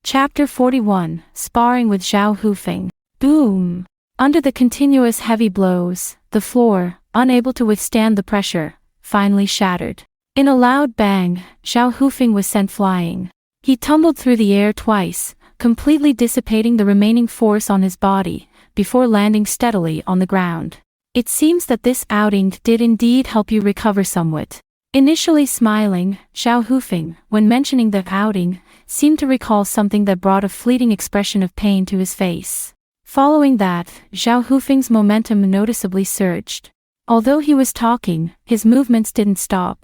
Chapter 41, Sparring with Zhao Hufeng. Boom! Under the continuous heavy blows, the floor, unable to withstand the pressure, finally shattered. In a loud bang, Zhao Hufeng was sent flying. He tumbled through the air twice, completely dissipating the remaining force on his body, before landing steadily on the ground. It seems that this outing did indeed help you recover somewhat. Initially smiling, Zhao Hufeng, when mentioning the outing, seemed to recall something that brought a fleeting expression of pain to his face. Following that, Zhao Hufeng's momentum noticeably surged. Although he was talking, his movements didn't stop.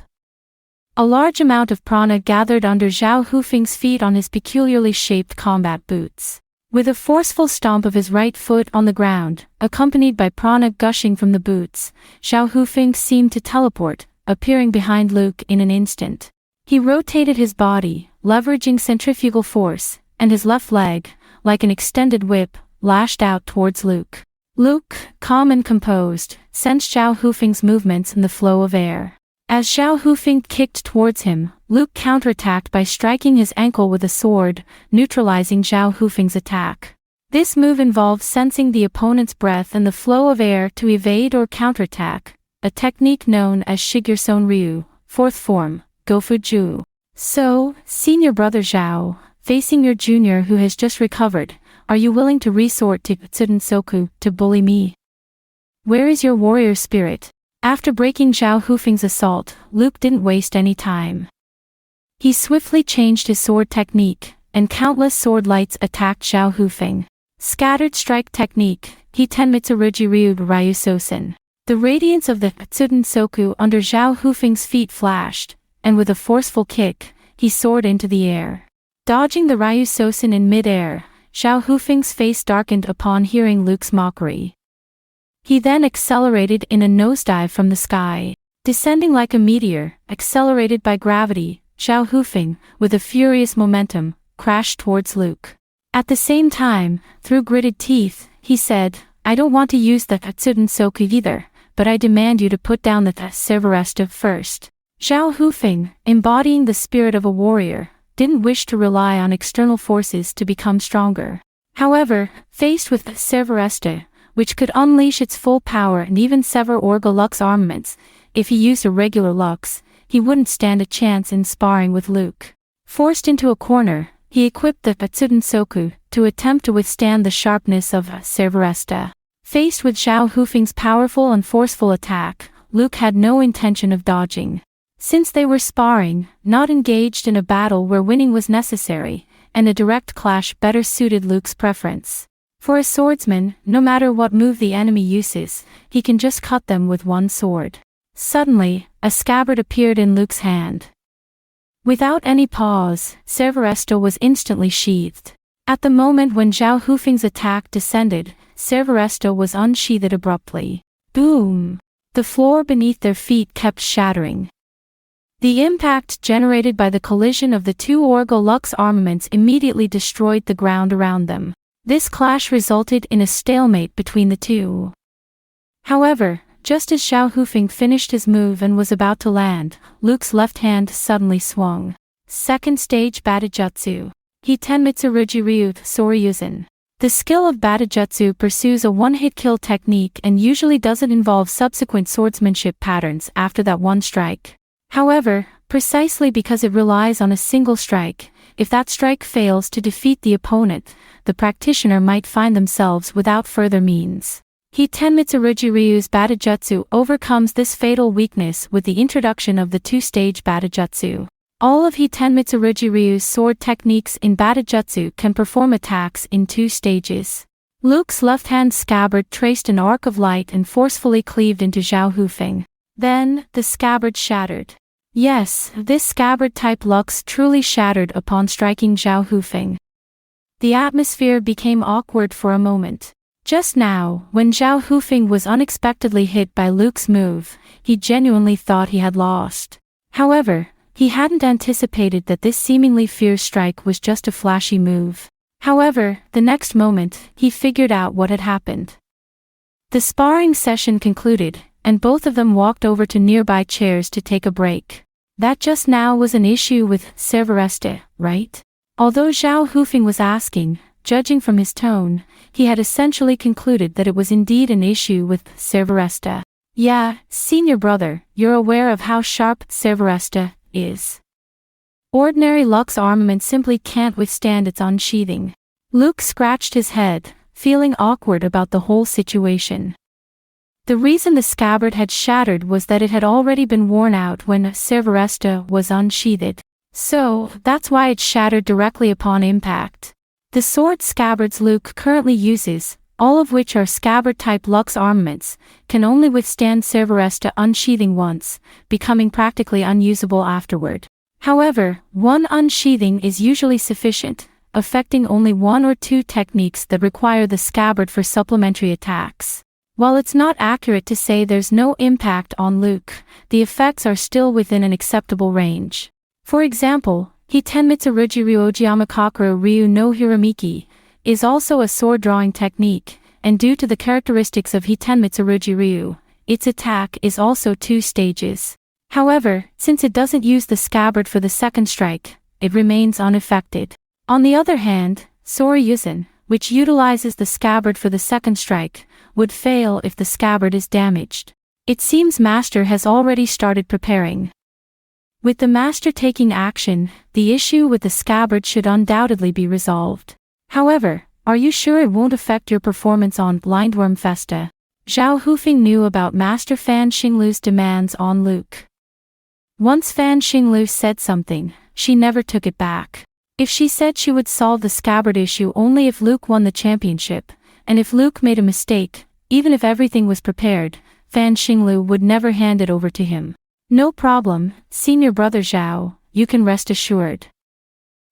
A large amount of prana gathered under Zhao Hufeng's feet on his peculiarly shaped combat boots. With a forceful stomp of his right foot on the ground, accompanied by prana gushing from the boots, Zhao Hufeng seemed to teleport, appearing behind Luke in an instant. He rotated his body, leveraging centrifugal force, and his left leg, like an extended whip, lashed out towards Luke. Luke, calm and composed, sensed Zhao Hufeng's movements in the flow of air. As Zhao Hufeng kicked towards him, Luke counterattacked by striking his ankle with a sword, neutralizing Zhao Hufeng's attack. This move involved sensing the opponent's breath and the flow of air to evade or counterattack, a technique known as Shigurson Ryu, fourth form, Gofuju. So, senior brother Zhao, facing your junior who has just recovered, are you willing to resort to Tsudensoku to bully me? Where is your warrior spirit? After breaking Zhao Hufeng's assault, Luke didn't waste any time. He swiftly changed his sword technique, and countless sword lights attacked Zhao Hufeng. Scattered strike technique, Hitenmitsurugi Ryu Ryusosen. The radiance of the Tsudensoku under Zhao Hufeng's feet flashed, and with a forceful kick, he soared into the air. Dodging the Ryusosen in mid-air, Zhao Hufeng's face darkened upon hearing Luke's mockery. He then accelerated in a nosedive from the sky. Descending like a meteor, accelerated by gravity, Zhao Hufeng, with a furious momentum, crashed towards Luke. At the same time, through gritted teeth, he said, I don't want to use the Tsudensoku either, but I demand you to put down the Severesta first. Zhao Hufeng, embodying the spirit of a warrior, didn't wish to rely on external forces to become stronger. However, faced with Severesta, which could unleash its full power and even sever Orga Lux armaments, if he used a regular Lux, he wouldn't stand a chance in sparring with Luke. Forced into a corner, he equipped the Tsudensoku to attempt to withstand the sharpness of Severesta. Faced with Zhao Hufeng's powerful and forceful attack, Luke had no intention of dodging. Since they were sparring, not engaged in a battle where winning was necessary, and a direct clash better suited Luke's preference. For a swordsman, no matter what move the enemy uses, he can just cut them with one sword. Suddenly, a scabbard appeared in Luke's hand. Without any pause, Severesta was instantly sheathed. At the moment when Zhao Hufeng's attack descended, Severesta was unsheathed abruptly. Boom! The floor beneath their feet kept shattering. The impact generated by the collision of the two Orga Lux armaments immediately destroyed the ground around them. This clash resulted in a stalemate between the two. However, just as Zhao Hufeng finished his move and was about to land, Luke's left hand suddenly swung. Second stage Batajutsu. Hitenmitsurugi Ryu Soryuzen. The skill of Batajutsu pursues a one-hit kill technique and usually doesn't involve subsequent swordsmanship patterns after that one strike. However, precisely because it relies on a single strike, if that strike fails to defeat the opponent, the practitioner might find themselves without further means. Hitenmitsurugi Ryu's Batajutsu overcomes this fatal weakness with the introduction of the two-stage Batajutsu. All of Hitenmitsurugi Ryu's sword techniques in Batajutsu can perform attacks in two stages. Luke's left-hand scabbard traced an arc of light and forcefully cleaved into Zhao Hufeng. Then, the scabbard shattered. Yes, this scabbard-type Lux truly shattered upon striking Zhao Hufeng. The atmosphere became awkward for a moment. Just now, when Zhao Hufeng was unexpectedly hit by Luke's move, he genuinely thought he had lost. However, he hadn't anticipated that this seemingly fierce strike was just a flashy move. However, the next moment, he figured out what had happened. The sparring session concluded, and both of them walked over to nearby chairs to take a break. That just now was an issue with Severesta, right? Although Zhao Hufeng was asking, judging from his tone, he had essentially concluded that it was indeed an issue with Cerberesta. Yeah, senior brother, you're aware of how sharp Cerberesta is. Ordinary Lux armament simply can't withstand its unsheathing. Luke scratched his head, feeling awkward about the whole situation. The reason the scabbard had shattered was that it had already been worn out when Cerberesta was unsheathed. So, that's why it shattered directly upon impact. The sword scabbards Luke currently uses, all of which are scabbard-type Lux armaments, can only withstand Cerberesta unsheathing once, becoming practically unusable afterward. However, one unsheathing is usually sufficient, affecting only one or two techniques that require the scabbard for supplementary attacks. While it's not accurate to say there's no impact on Luke, the effects are still within an acceptable range. For example, Hitenmitsu Ryu Ojiyamakakura Ryu no Hiramiki is also a sword-drawing technique, and due to the characteristics of Hitenmitsu Ryu, its attack is also 2 stages. However, since it doesn't use the scabbard for the second strike, it remains unaffected. On the other hand, Soryuzen, which utilizes the scabbard for the second strike, would fail if the scabbard is damaged. It seems Master has already started preparing. With the Master taking action, the issue with the scabbard should undoubtedly be resolved. However, are you sure it won't affect your performance on Blindworm Festa? Zhao Hufeng knew about Master Fan Xinglu's demands on Luke. Once Fan Xinglu said something, she never took it back. If she said she would solve the scabbard issue only if Luke won the championship, and if Luke made a mistake, even if everything was prepared, Fan Xinglu would never hand it over to him. No problem, senior brother Zhao, you can rest assured.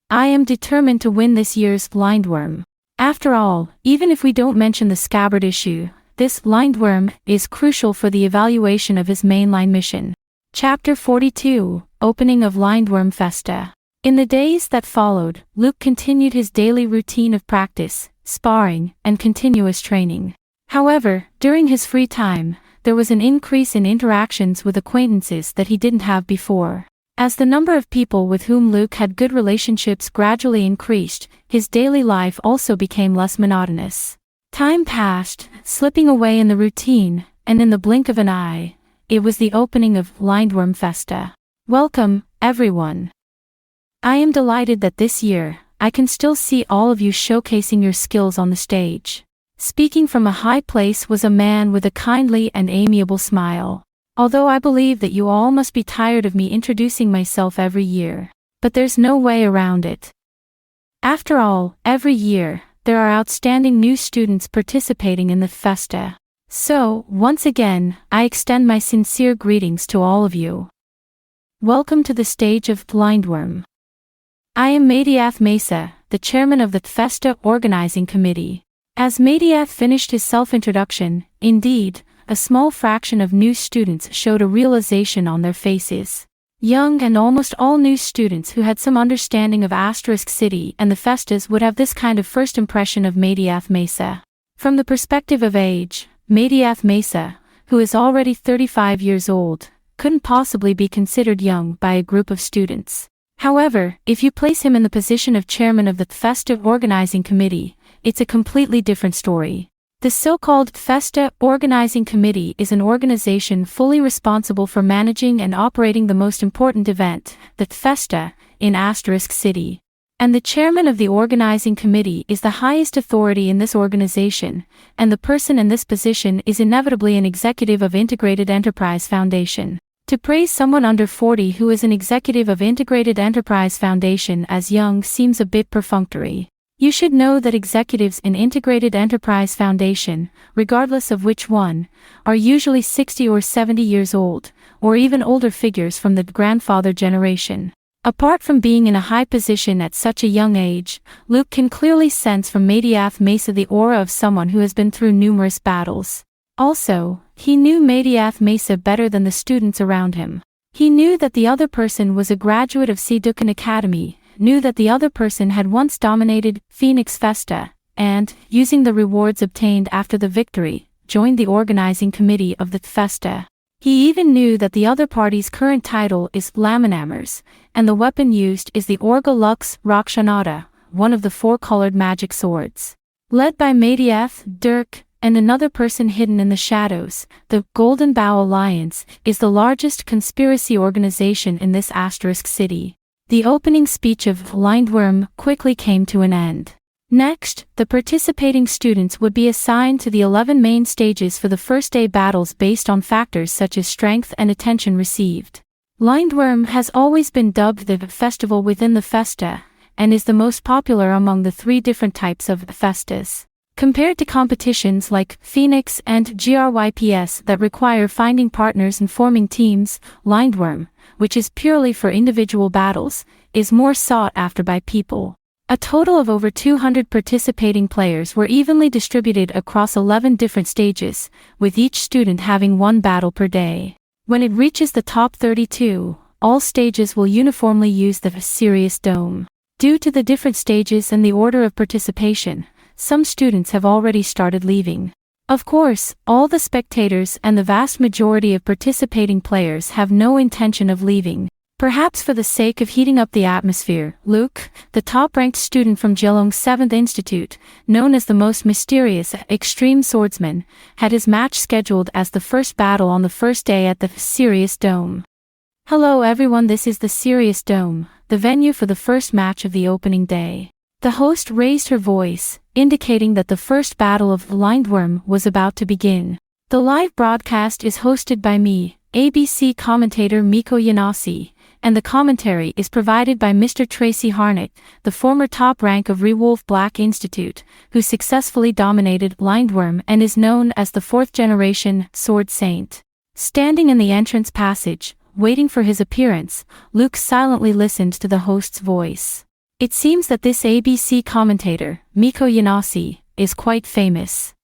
I am determined to win this year's Blindworm. After all, even if we don't mention the scabbard issue, this Blindworm is crucial for the evaluation of his mainline mission. Chapter 42, Opening of Blindworm Festa. In the days that followed, Luke continued his daily routine of practice, sparring, and continuous training. However, during his free time, there was an increase in interactions with acquaintances that he didn't have before. As the number of people with whom Luke had good relationships gradually increased, his daily life also became less monotonous. Time passed, slipping away in the routine, and in the blink of an eye, it was the opening of Blindworm Festa. Welcome, everyone. I am delighted that this year, I can still see all of you showcasing your skills on the stage. Speaking from a high place was a man with a kindly and amiable smile. Although I believe that you all must be tired of me introducing myself every year. But there's no way around it. After all, every year, there are outstanding new students participating in the festa. So, once again, I extend my sincere greetings to all of you. Welcome to the stage of Blindworm. I am Madiath Mesa, the chairman of the Festa Organizing Committee. As Madiath finished his self-introduction, indeed, a small fraction of new students showed a realization on their faces. Young and almost all new students who had some understanding of Asterisk City and the festas would have this kind of first impression of Madiath Mesa. From the perspective of age, Madiath Mesa, who is already 35 years old, couldn't possibly be considered young by a group of students. However, if you place him in the position of chairman of the Festa Organizing Committee, it's a completely different story. The so-called Festa Organizing Committee is an organization fully responsible for managing and operating the most important event, the Festa, in Asterisk City. And the chairman of the organizing committee is the highest authority in this organization, and the person in this position is inevitably an executive of Integrated Enterprise Foundation. To praise someone under 40 who is an executive of Integrated Enterprise Foundation as young seems a bit perfunctory. You should know that executives in Integrated Enterprise Foundation, regardless of which one, are usually 60 or 70 years old, or even older figures from the grandfather generation. Apart from being in a high position at such a young age, Luke can clearly sense from Madiath Mesa the aura of someone who has been through numerous battles. Also, he knew Madiath Mesa better than the students around him. He knew that the other person was a graduate of Sedukan Academy, knew that the other person had once dominated Phoenix Festa, and, using the rewards obtained after the victory, joined the organizing committee of the Festa. He even knew that the other party's current title is Laminammers, and the weapon used is the Orga Lux Rakshanata, one of the four-colored magic swords. Led by Madiath, Dirk, and another person hidden in the shadows, the Golden Bow Alliance is the largest conspiracy organization in this Asterisk city. The opening speech of Lindworm quickly came to an end. Next, the participating students would be assigned to the 11 main stages for the first day battles based on factors such as strength and attention received. Lindworm has always been dubbed the festival within the festa, and is the most popular among the three different types of festas. Compared to competitions like Phoenix and GRYPS that require finding partners and forming teams, Lindworm, which is purely for individual battles, is more sought after by people. A total of over 200 participating players were evenly distributed across 11 different stages, with each student having one battle per day. When it reaches the top 32, all stages will uniformly use the Sirius Dome. Due to the different stages and the order of participation, some students have already started leaving. Of course, all the spectators and the vast majority of participating players have no intention of leaving. Perhaps for the sake of heating up the atmosphere, Luke, the top-ranked student from Geelong's 7th Institute, known as the most mysterious Extreme Swordsman, had his match scheduled as the first battle on the first day at the Sirius Dome. Hello everyone, this is the Sirius Dome, the venue for the first match of the opening day. The host raised her voice, indicating that the first battle of Lindworm was about to begin. The live broadcast is hosted by me, ABC commentator Miko Yanasi, and the commentary is provided by Mr. Tracy Harnett, the former top rank of Rewolf Black Institute, who successfully dominated Lindworm and is known as the 4th generation Sword Saint. Standing in the entrance passage, waiting for his appearance, Luke silently listened to the host's voice. It seems that this ABC commentator, Miko Yanasi, is quite famous.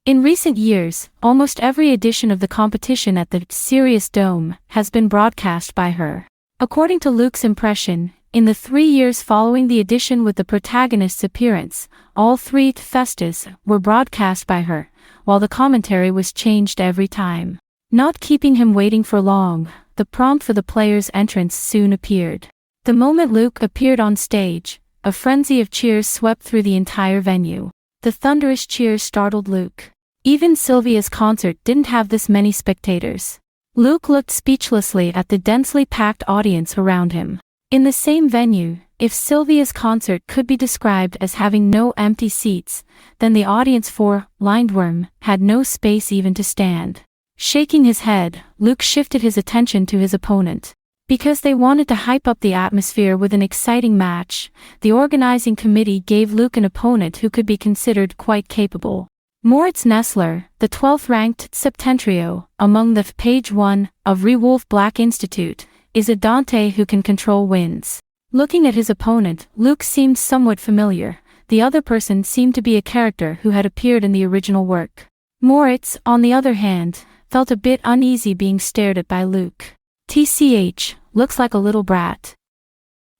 In recent years, almost every edition of the competition at the Sirius Dome has been broadcast by her. According to Luke's impression, in the 3 years following the edition with the protagonist's appearance, all 3 festas were broadcast by her, while the commentary was changed every time. Not keeping him waiting for long, the prompt for the player's entrance soon appeared. The moment Luke appeared on stage, a frenzy of cheers swept through the entire venue. The thunderous cheers startled Luke. Even Sylvia's concert didn't have this many spectators. Luke looked speechlessly at the densely packed audience around him. In the same venue, if Sylvia's concert could be described as having no empty seats, then the audience for Lindworm had no space even to stand. Shaking his head, Luke shifted his attention to his opponent. Because they wanted to hype up the atmosphere with an exciting match, the organizing committee gave Luke an opponent who could be considered quite capable. Moritz Nessler, the 12th-ranked Septentrio, among the Page 1 of Rewolf Black Institute, is a Dante who can control winds. Looking at his opponent, Luke seemed somewhat familiar. The other person seemed to be a character who had appeared in the original work. Moritz, on the other hand, felt a bit uneasy being stared at by Luke. TCH, looks like a little brat.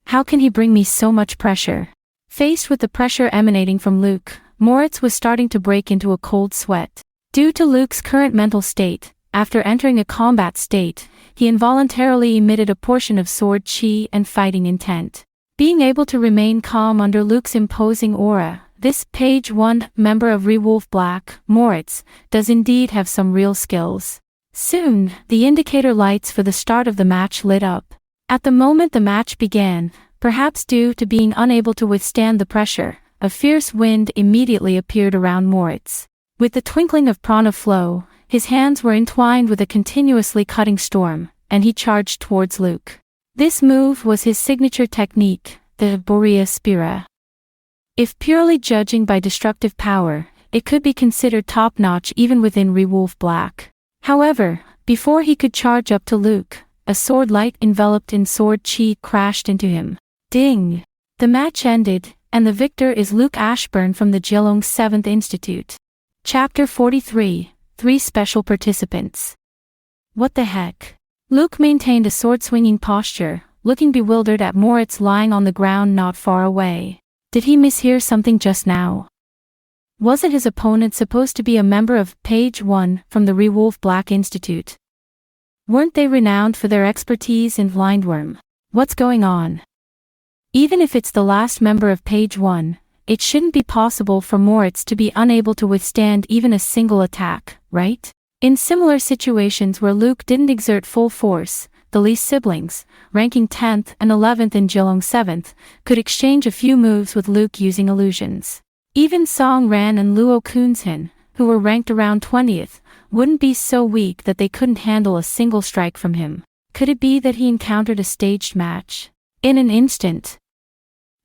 How can he bring me so much pressure? Faced with the pressure emanating from Luke, Moritz was starting to break into a cold sweat. Due to Luke's current mental state, after entering a combat state, he involuntarily emitted a portion of sword chi and fighting intent. Being able to remain calm under Luke's imposing aura, this Page 1 member of Rewolf Black, Moritz, does indeed have some real skills. Soon, the indicator lights for the start of the match lit up. At the moment the match began, perhaps due to being unable to withstand the pressure, a fierce wind immediately appeared around Moritz. With the twinkling of prana flow, his hands were entwined with a continuously cutting storm, and he charged towards Luke. This move was his signature technique, the Borea Spira. If purely judging by destructive power, it could be considered top-notch even within Rewolf Black. However, before he could charge up to Luke, a sword light enveloped in sword chi crashed into him. Ding! The match ended, and the victor is Luke Ashburn from the Geelong 7th Institute. Chapter 43, 3 Special Participants. What the heck? Luke maintained a sword-swinging posture, looking bewildered at Moritz lying on the ground not far away. Did he mishear something just now? Wasn't his opponent supposed to be a member of Page 1 from the Rewolf Black Institute? Weren't they renowned for their expertise in Lindworm? What's going on? Even if it's the last member of Page 1, it shouldn't be possible for Moritz to be unable to withstand even a single attack, right? In similar situations where Luke didn't exert full force, the Lee siblings, ranking 10th and 11th in Jilong 7th, could exchange a few moves with Luke using illusions. Even Song Ran and Luo Kunzhin, who were ranked around 20th, wouldn't be so weak that they couldn't handle a single strike from him. Could it be that he encountered a staged match? In an instant,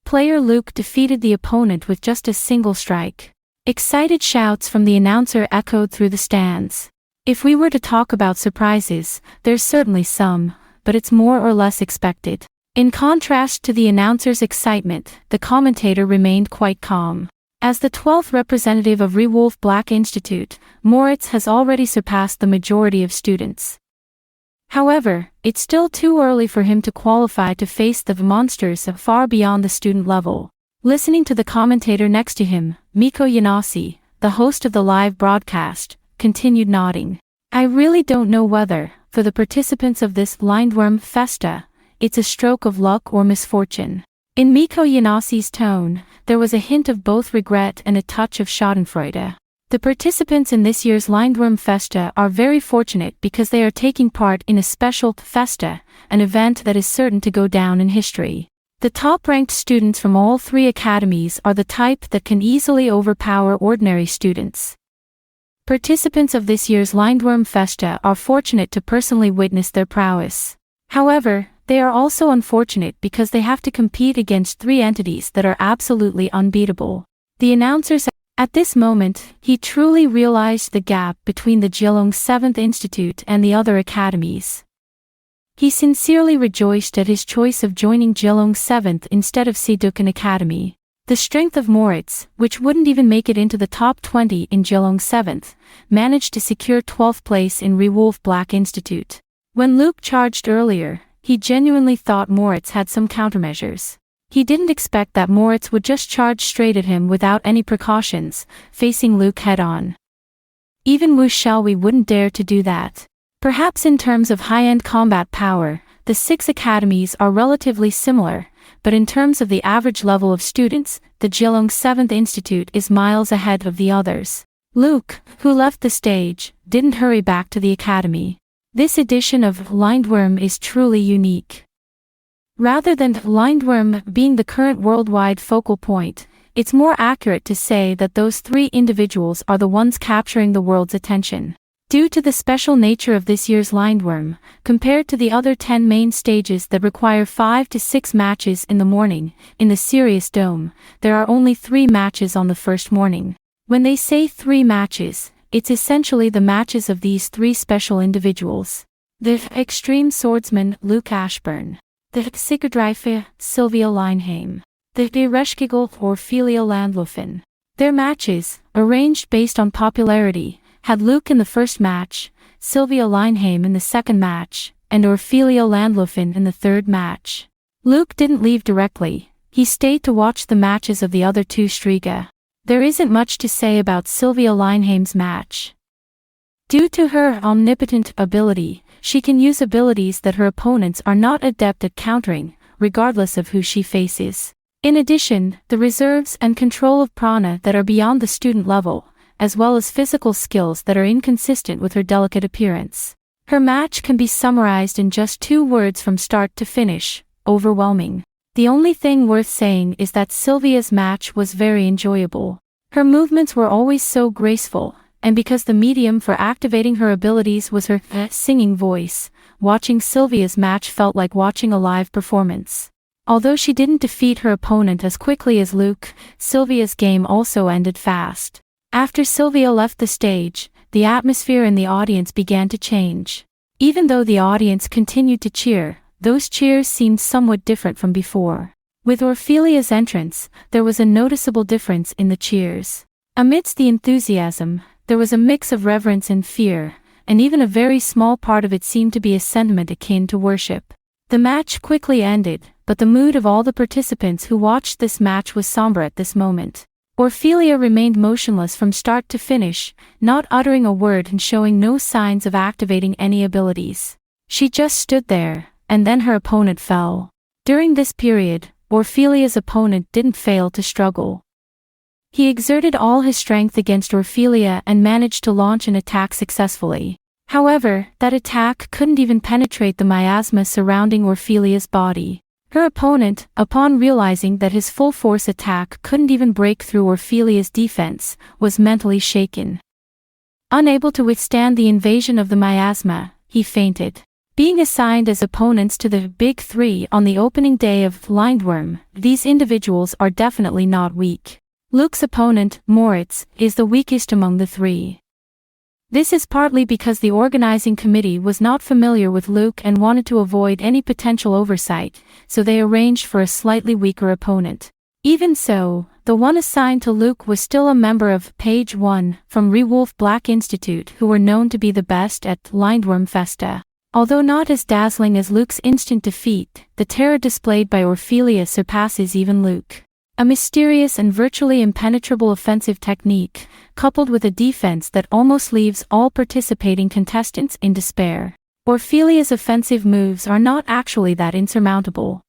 player Luke defeated the opponent with just a single strike. Excited shouts from the announcer echoed through the stands. If we were to talk about surprises, there's certainly some, but it's more or less expected. In contrast to the announcer's excitement, the commentator remained quite calm. As the 12th representative of Rewolf Black Institute, Moritz has already surpassed the majority of students. However, it's still too early for him to qualify to face the monsters far beyond the student level. Listening to the commentator next to him, Miko Yanasi, the host of the live broadcast, continued nodding. I really don't know whether, for the participants of this Lindworm Festa, it's a stroke of luck or misfortune. In Miko Yanasi's tone, there was a hint of both regret and a touch of schadenfreude. The participants in this year's Lindworm Festa are very fortunate because they are taking part in a special Festa, an event that is certain to go down in history. The top-ranked students from all three academies are the type that can easily overpower ordinary students. Participants of this year's Lindworm Festa are fortunate to personally witness their prowess. However, they are also unfortunate because they have to compete against three entities that are absolutely unbeatable. The announcer said, at this moment, he truly realized the gap between the Jilong 7th Institute and the other academies. He sincerely rejoiced at his choice of joining Jilong 7th instead of Sidukan Academy. The strength of Moritz, which wouldn't even make it into the top 20 in Jilong 7th, managed to secure 12th place in Rewolf Black Institute. When Luke charged earlier, he genuinely thought Moritz had some countermeasures. He didn't expect that Moritz would just charge straight at him without any precautions, facing Luke head-on. Even Wu Xiaowei wouldn't dare to do that. Perhaps in terms of high-end combat power, the six academies are relatively similar, but in terms of the average level of students, the Jilong 7th Institute is miles ahead of the others. Luke, who left the stage, didn't hurry back to the academy. This edition of Lindworm is truly unique. Rather than Lindworm being the current worldwide focal point, it's more accurate to say that those three individuals are the ones capturing the world's attention. Due to the special nature of this year's Lindworm, compared to the other 10 main stages that require 5 to 6 matches in the morning, in the Sirius Dome, there are only 3 matches on the first morning. When they say 3 matches, it's essentially the matches of these 3 special individuals. The Extreme Swordsman, Luke Ashburn. The Psychodrife, Sylvia Leinheim. The Ereshkigel or Ophelia Landlöfen. Their matches, arranged based on popularity, had Luke in the first match, Sylvia Leinheim in the second match, and Ophelia Landlöfen in the third match. Luke didn't leave directly, he stayed to watch the matches of the other 2 Striga. There isn't much to say about Sylvia Leinheim's match. Due to her omnipotent ability, she can use abilities that her opponents are not adept at countering, regardless of who she faces. In addition, the reserves and control of prana that are beyond the student level, as well as physical skills that are inconsistent with her delicate appearance. Her match can be summarized in just 2 words from start to finish: overwhelming. The only thing worth saying is that Sylvia's match was very enjoyable. Her movements were always so graceful, and because the medium for activating her abilities was her singing voice, watching Sylvia's match felt like watching a live performance. Although she didn't defeat her opponent as quickly as Luke, Sylvia's game also ended fast. After Sylvia left the stage, the atmosphere in the audience began to change. Even though the audience continued to cheer, those cheers seemed somewhat different from before. With Ophelia's entrance, there was a noticeable difference in the cheers. Amidst the enthusiasm, there was a mix of reverence and fear, and even a very small part of it seemed to be a sentiment akin to worship. The match quickly ended, but the mood of all the participants who watched this match was somber at this moment. Ophelia remained motionless from start to finish, not uttering a word and showing no signs of activating any abilities. She just stood there, and then her opponent fell. During this period, Orphelia's opponent didn't fail to struggle. He exerted all his strength against Orphelia and managed to launch an attack successfully. However, that attack couldn't even penetrate the miasma surrounding Orphelia's body. Her opponent, upon realizing that his full-force attack couldn't even break through Orphelia's defense, was mentally shaken. Unable to withstand the invasion of the miasma, he fainted. Being assigned as opponents to the Big Three on the opening day of Lindworm, these individuals are definitely not weak. Luke's opponent, Moritz, is the weakest among the three. This is partly because the organizing committee was not familiar with Luke and wanted to avoid any potential oversight, so they arranged for a slightly weaker opponent. Even so, the one assigned to Luke was still a member of Page 1 from Rewolf Black Institute, who were known to be the best at Lindworm Festa. Although not as dazzling as Luke's instant defeat, the terror displayed by Orphelia surpasses even Luke. A mysterious and virtually impenetrable offensive technique, coupled with a defense that almost leaves all participating contestants in despair. Orphelia's offensive moves are not actually that insurmountable.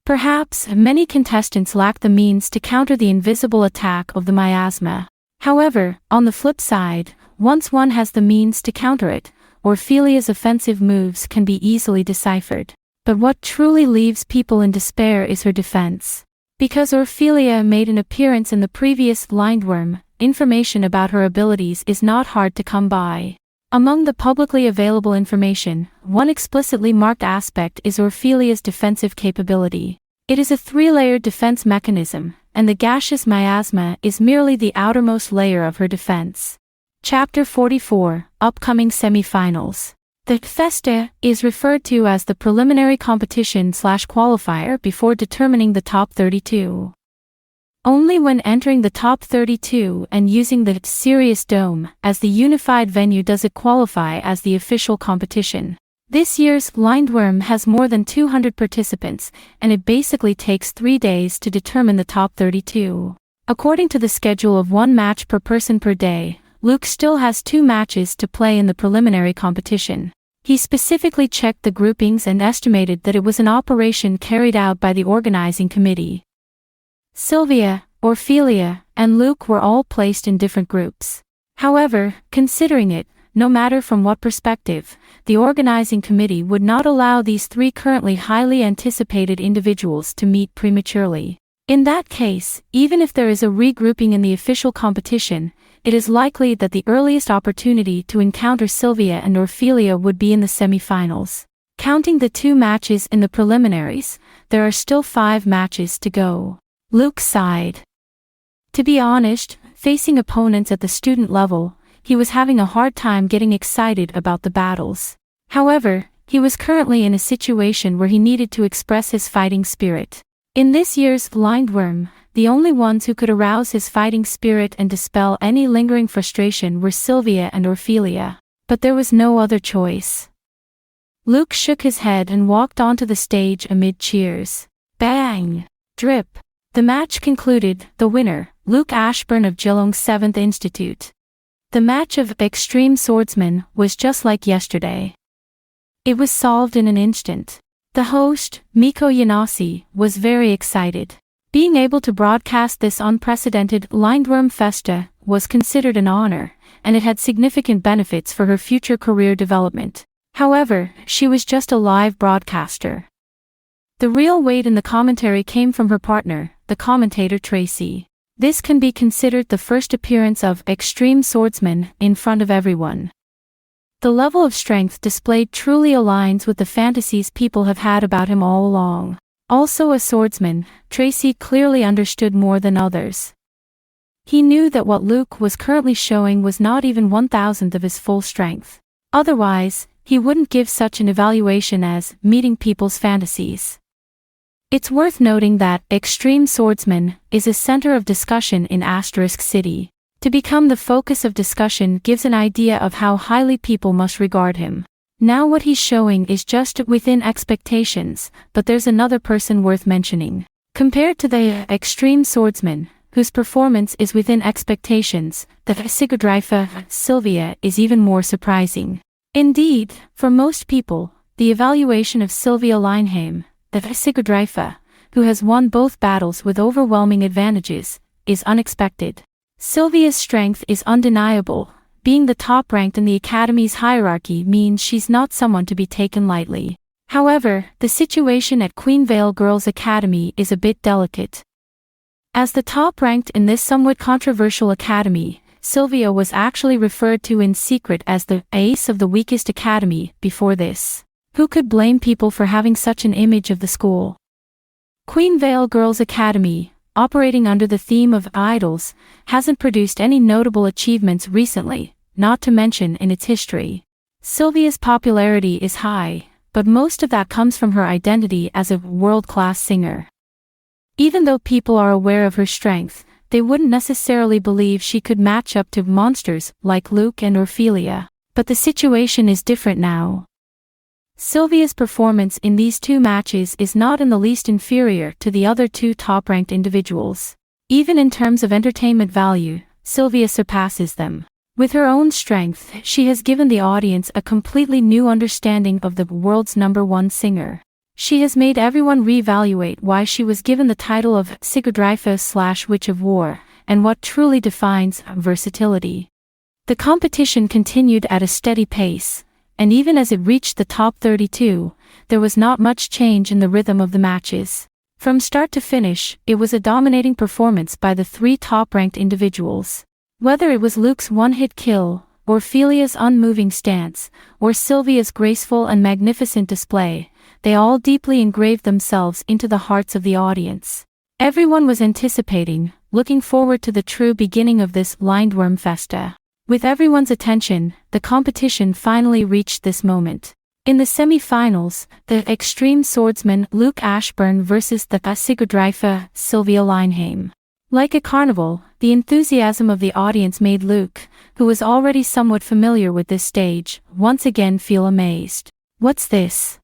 Perhaps many contestants lack the means to counter the invisible attack of the miasma. However, on the flip side, once one has the means to counter it, Orphelia's offensive moves can be easily deciphered. But what truly leaves people in despair is her defense. Because Orphelia made an appearance in the previous Lindworm, information about her abilities is not hard to come by. Among the publicly available information, one explicitly marked aspect is Orphelia's defensive capability. It is a three-layered defense mechanism, and the gaseous miasma is merely the outermost layer of her defense. Chapter 44, Upcoming Semifinals. The Festa is referred to as the preliminary competition/qualifier before determining the top 32. Only when entering the top 32 and using the Sirius Dome as the unified venue does it qualify as the official competition. This year's Lindworm has more than 200 participants, and it basically takes 3 days to determine the top 32. According to the schedule of 1 match per person per day, Luke still has 2 matches to play in the preliminary competition. He specifically checked the groupings and estimated that it was an operation carried out by the organizing committee. Sylvia, Orphelia, and Luke were all placed in different groups. However, considering it, no matter from what perspective, the organizing committee would not allow these 3 currently highly anticipated individuals to meet prematurely. In that case, even if there is a regrouping in the official competition, it is likely that the earliest opportunity to encounter Sylvia and Orphelia would be in the semifinals. Counting the 2 matches in the preliminaries, there are still 5 matches to go. Luke sighed. To be honest, facing opponents at the student level, he was having a hard time getting excited about the battles. However, he was currently in a situation where he needed to express his fighting spirit. In this year's Lindworm, the only ones who could arouse his fighting spirit and dispel any lingering frustration were Sylvia and Orphelia. But there was no other choice. Luke shook his head and walked onto the stage amid cheers. Bang! Drip! The match concluded, the winner, Luke Ashburn of Geelong 7th Institute. The match of Extreme Swordsman was just like yesterday. It was solved in an instant. The host, Mikko Yanasi, was very excited. Being able to broadcast this unprecedented Lindworm Festa was considered an honor, and it had significant benefits for her future career development. However, she was just a live broadcaster. The real weight in the commentary came from her partner, the commentator Tracy. This can be considered the first appearance of Extreme Swordsman in front of everyone. The level of strength displayed truly aligns with the fantasies people have had about him all along. Also a swordsman, Tracy clearly understood more than others. He knew that what Luke was currently showing was not even 1,000th of his full strength. Otherwise, he wouldn't give such an evaluation as meeting people's fantasies. It's worth noting that Extreme Swordsman is a center of discussion in Asterisk City. To become the focus of discussion gives an idea of how highly people must regard him. Now what he's showing is just within expectations, but there's another person worth mentioning. Compared to the Extreme Swordsman, whose performance is within expectations, the Sigurdrifa Sylvia is even more surprising. Indeed, for most people, the evaluation of Sylvia Lineheim, the Sigurdrifa, who has won both battles with overwhelming advantages, is unexpected. Sylvia's strength is undeniable. Being the top ranked in the Academy's hierarchy means she's not someone to be taken lightly. However, the situation at Queenvale Girls' Academy is a bit delicate. As the top ranked in this somewhat controversial academy, Sylvia was actually referred to in secret as the ace of the weakest academy before this. Who could blame people for having such an image of the school? Queenvale Girls' Academy, operating under the theme of idols, hasn't produced any notable achievements recently, not to mention in its history. Sylvia's popularity is high, but most of that comes from her identity as a world-class singer. Even though people are aware of her strength, they wouldn't necessarily believe she could match up to monsters like Luke and Ophelia. But the situation is different now. Sylvia's performance in these two matches is not in the least inferior to the other two top-ranked individuals. Even in terms of entertainment value, Sylvia surpasses them. With her own strength, she has given the audience a completely new understanding of the world's #1 singer. She has made everyone reevaluate why she was given the title of Sigurdrifa/Witch of War, and what truly defines versatility. The competition continued at a steady pace, and even as it reached the top 32, there was not much change in the rhythm of the matches. From start to finish, it was a dominating performance by the three top-ranked individuals. Whether it was Luke's one-hit kill, Ophelia's unmoving stance, or Sylvia's graceful and magnificent display, they all deeply engraved themselves into the hearts of the audience. Everyone was anticipating, looking forward to the true beginning of this Lindworm Festa. With everyone's attention, the competition finally reached this moment. In the semi-finals, the extreme swordsman Luke Ashburn versus the Sigurdrifa Sylvia Lineheim. Like a carnival, the enthusiasm of the audience made Luke, who was already somewhat familiar with this stage, once again feel amazed. What's this?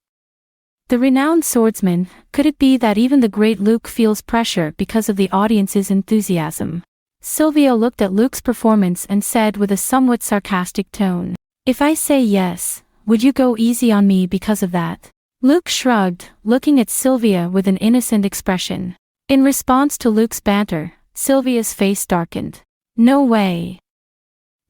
The renowned swordsman, could it be that even the great Luke feels pressure because of the audience's enthusiasm? Sylvia looked at Luke's performance and said with a somewhat sarcastic tone, "If I say yes, would you go easy on me because of that?" Luke shrugged, looking at Sylvia with an innocent expression. In response to Luke's banter, Sylvia's face darkened. "No way.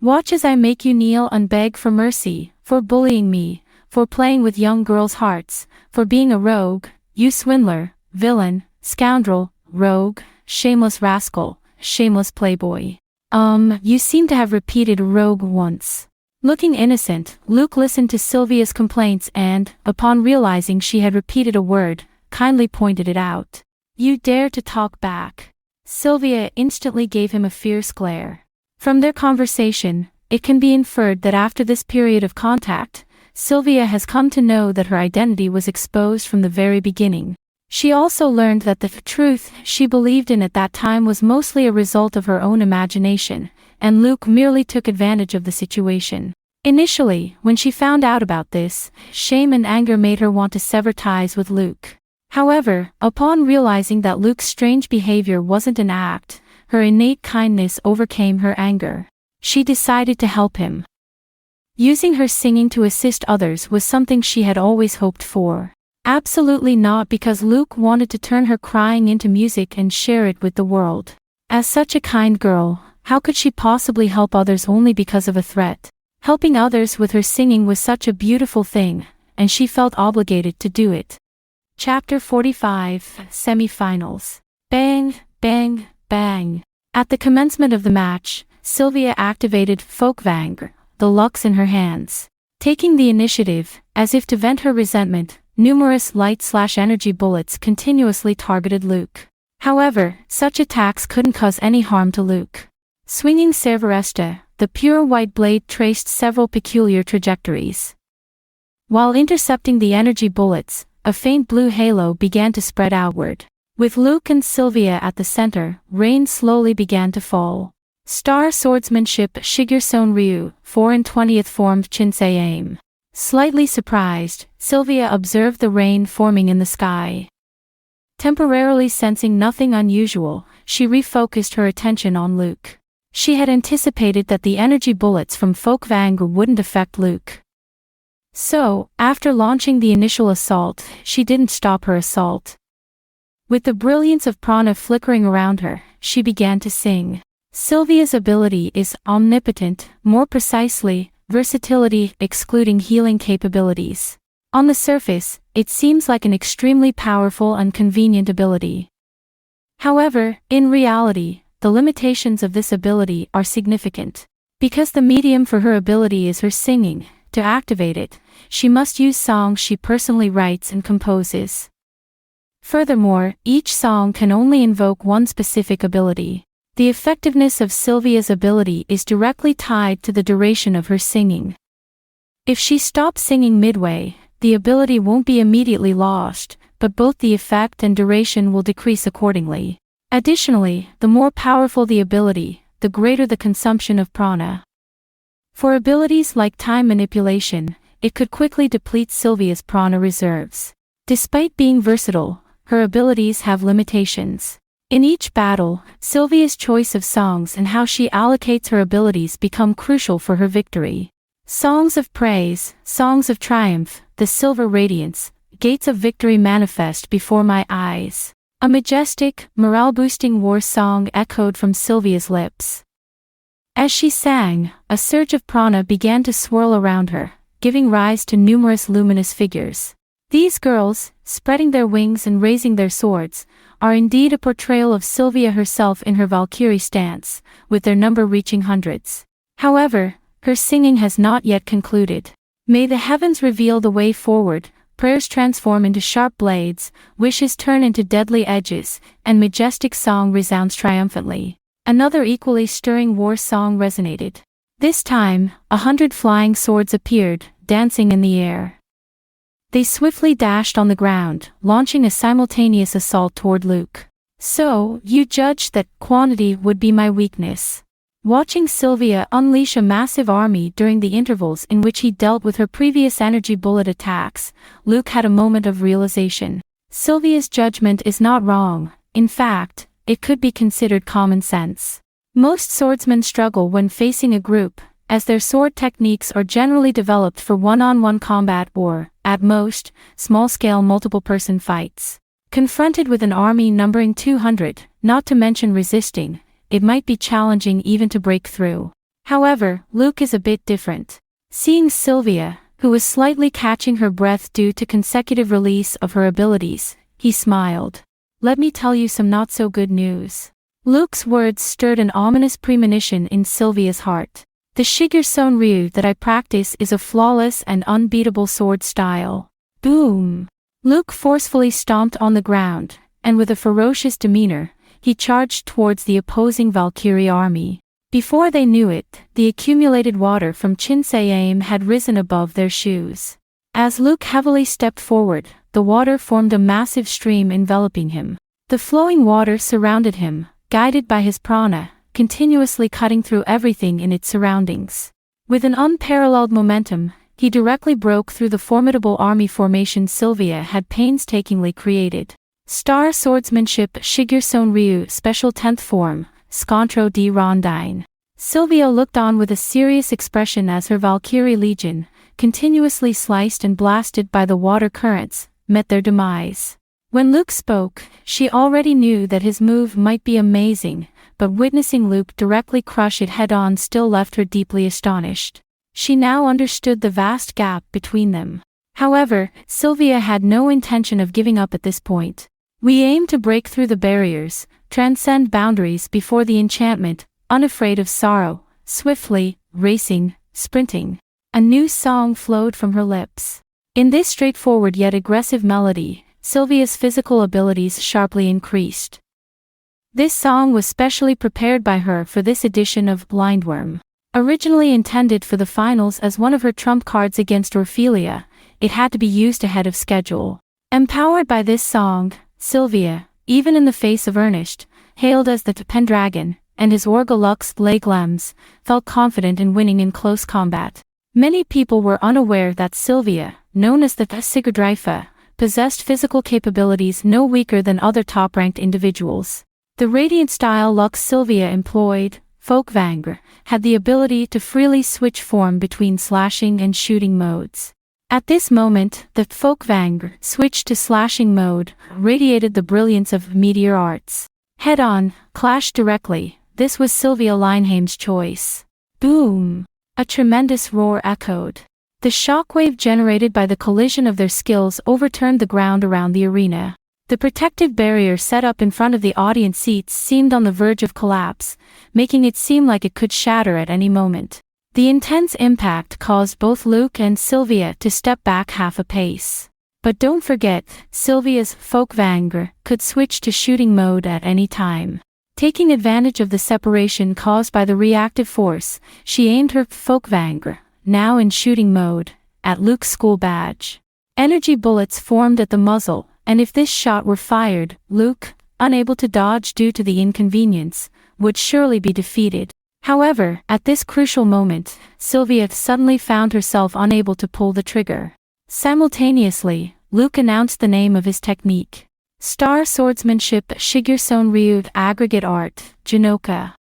Watch as I make you kneel and beg for mercy, for bullying me, for playing with young girls' hearts, for being a rogue, you swindler, villain, scoundrel, rogue, shameless rascal, shameless playboy. You seem to have repeated rogue once." Looking innocent, Luke listened to Sylvia's complaints and, upon realizing she had repeated a word, kindly pointed it out. "You dare to talk back?" Sylvia instantly gave him a fierce glare. From their conversation, it can be inferred that after this period of contact, Sylvia has come to know that her identity was exposed from the very beginning. She also learned that the truth she believed in at that time was mostly a result of her own imagination, and Luke merely took advantage of the situation. Initially, when she found out about this, shame and anger made her want to sever ties with Luke. However, upon realizing that Luke's strange behavior wasn't an act, her innate kindness overcame her anger. She decided to help him. Using her singing to assist others was something she had always hoped for. Absolutely not because Luke wanted to turn her crying into music and share it with the world. As such a kind girl, how could she possibly help others only because of a threat? Helping others with her singing was such a beautiful thing, and she felt obligated to do it. Chapter 45, Semi-Finals. Bang, bang, bang. At the commencement of the match, Sylvia activated Folkvang, the lux in her hands. Taking the initiative, as if to vent her resentment, numerous light/energy bullets continuously targeted Luke. However, such attacks couldn't cause any harm to Luke. Swinging Cerveresta, the pure white blade traced several peculiar trajectories. While intercepting the energy bullets, a faint blue halo began to spread outward. With Luke and Sylvia at the center, rain slowly began to fall. Star Swordsmanship Shigerson Ryu, 4 and 20th formed Chinsei aim. Slightly surprised, Sylvia observed the rain forming in the sky. Temporarily sensing nothing unusual, she refocused her attention on Luke. She had anticipated that the energy bullets from Folkvang wouldn't affect Luke. So, after launching the initial assault, she didn't stop her assault. With the brilliance of prana flickering around her, she began to sing. Sylvia's ability is omnipotent, more precisely, versatility excluding healing capabilities. On the surface, it seems like an extremely powerful and convenient ability. However, in reality, the limitations of this ability are significant. Because the medium for her ability is her singing, to activate it, she must use songs she personally writes and composes. Furthermore, each song can only invoke one specific ability. The effectiveness of Sylvia's ability is directly tied to the duration of her singing. If she stops singing midway, the ability won't be immediately lost, but both the effect and duration will decrease accordingly. Additionally, the more powerful the ability, the greater the consumption of prana. For abilities like time manipulation, it could quickly deplete Sylvia's prana reserves. Despite being versatile, her abilities have limitations. In each battle, Sylvia's choice of songs and how she allocates her abilities become crucial for her victory. Songs of praise, songs of triumph, the silver radiance, gates of victory manifest before my eyes. A majestic, morale-boosting war song echoed from Sylvia's lips. As she sang, a surge of prana began to swirl around her, giving rise to numerous luminous figures. These girls, spreading their wings and raising their swords, are indeed a portrayal of Sylvia herself in her Valkyrie stance, with their number reaching hundreds. However, her singing has not yet concluded. May the heavens reveal the way forward, prayers transform into sharp blades, wishes turn into deadly edges, and majestic song resounds triumphantly. Another equally stirring war song resonated. This time, 100 flying swords appeared, dancing in the air. They swiftly dashed on the ground, launching a simultaneous assault toward Luke. So, you judged that quantity would be my weakness. Watching Sylvia unleash a massive army during the intervals in which he dealt with her previous energy bullet attacks, Luke had a moment of realization. Sylvia's judgment is not wrong. In fact, it could be considered common sense. Most swordsmen struggle when facing a group, as their sword techniques are generally developed for one-on-one combat or, at most, small-scale multiple-person fights. Confronted with an army numbering 200, not to mention resisting, it might be challenging even to break through. However, Luke is a bit different. Seeing Sylvia, who was slightly catching her breath due to consecutive release of her abilities, he smiled. Let me tell you some not-so-good news. Luke's words stirred an ominous premonition in Sylvia's heart. The Shigerson Ryu that I practice is a flawless and unbeatable sword style. Boom! Luke forcefully stomped on the ground, and with a ferocious demeanor, he charged towards the opposing Valkyrie army. Before they knew it, the accumulated water from Chinsei-aim had risen above their shoes. As Luke heavily stepped forward, the water formed a massive stream enveloping him. The flowing water surrounded him, guided by his prana, continuously cutting through everything in its surroundings. With an unparalleled momentum, he directly broke through the formidable army formation Sylvia had painstakingly created. Star Swordsmanship Shigerson Ryu Special 10th Form, Scontro di Rondine. Sylvia looked on with a serious expression as her Valkyrie Legion, continuously sliced and blasted by the water currents, met their demise. When Luke spoke, she already knew that his move might be amazing, but witnessing Luke directly crush it head-on still left her deeply astonished. She now understood the vast gap between them. However, Sylvia had no intention of giving up at this point. We aim to break through the barriers, transcend boundaries before the enchantment, unafraid of sorrow, swiftly, racing, sprinting. A new song flowed from her lips. In this straightforward yet aggressive melody, Sylvia's physical abilities sharply increased. This song was specially prepared by her for this edition of Blindworm. Originally intended for the finals as one of her trump cards against Orphelia, it had to be used ahead of schedule. Empowered by this song, Sylvia, even in the face of Ernest, hailed as the Pendragon, and his Orgalux Leglems, felt confident in winning in close combat. Many people were unaware that Sylvia, known as the Sigurdrifa, possessed physical capabilities no weaker than other top-ranked individuals. The radiant style Lux Sylvia employed, Folkvanger, had the ability to freely switch form between slashing and shooting modes. At this moment, the Folkvang switched to slashing mode, radiated the brilliance of meteor arts. Head-on, clashed directly. This was Sylvia Lineheim's choice. Boom! A tremendous roar echoed. The shockwave generated by the collision of their skills overturned the ground around the arena. The protective barrier set up in front of the audience seats seemed on the verge of collapse, making it seem like it could shatter at any moment. The intense impact caused both Luke and Sylvia to step back half a pace. But don't forget, Sylvia's Folkvanger could switch to shooting mode at any time. Taking advantage of the separation caused by the reactive force, she aimed her Folkvanger, now in shooting mode, at Luke's school badge. Energy bullets formed at the muzzle, and if this shot were fired, Luke, unable to dodge due to the inconvenience, would surely be defeated. However, at this crucial moment, Sylvia suddenly found herself unable to pull the trigger. Simultaneously, Luke announced the name of his technique. Star Swordsmanship Shigurson Ryu Aggregate Art, Jinoka.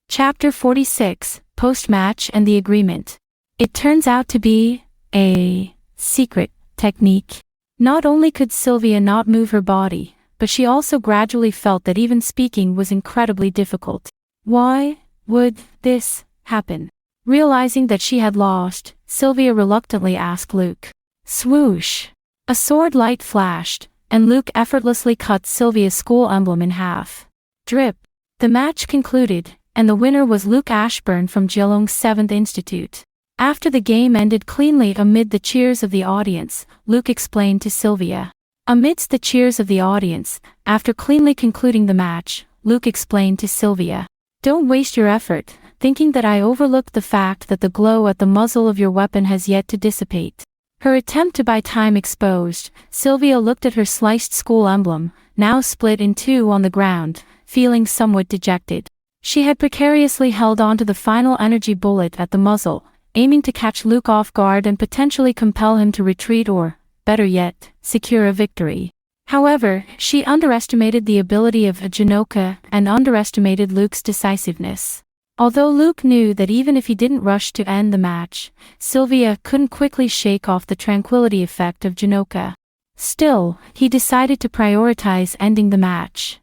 Chapter 46, Post-Match and the Agreement. It turns out to be a secret technique. Not only could Sylvia not move her body, but she also gradually felt that even speaking was incredibly difficult. Why would this happen? Realizing that she had lost, Sylvia reluctantly asked Luke. Swoosh! A sword light flashed, and Luke effortlessly cut Sylvia's school emblem in half. Drip! The match concluded, and the winner was Luke Ashburn from Geelong's 7th Institute. After the game ended cleanly amid the cheers of the audience, Luke explained to Sylvia. Amidst the cheers of the audience, after cleanly concluding the match, Luke explained to Sylvia. Don't waste your effort, thinking that I overlooked the fact that the glow at the muzzle of your weapon has yet to dissipate. Her attempt to buy time exposed, Sylvia looked at her sliced school emblem, now split in two on the ground, feeling somewhat dejected. She had precariously held on to the final energy bullet at the muzzle, aiming to catch Luke off guard and potentially compel him to retreat or, better yet, secure a victory. However, she underestimated the ability of Jinoka and underestimated Luke's decisiveness. Although Luke knew that even if he didn't rush to end the match, Sylvia couldn't quickly shake off the tranquility effect of Jinoka. Still, he decided to prioritize ending the match.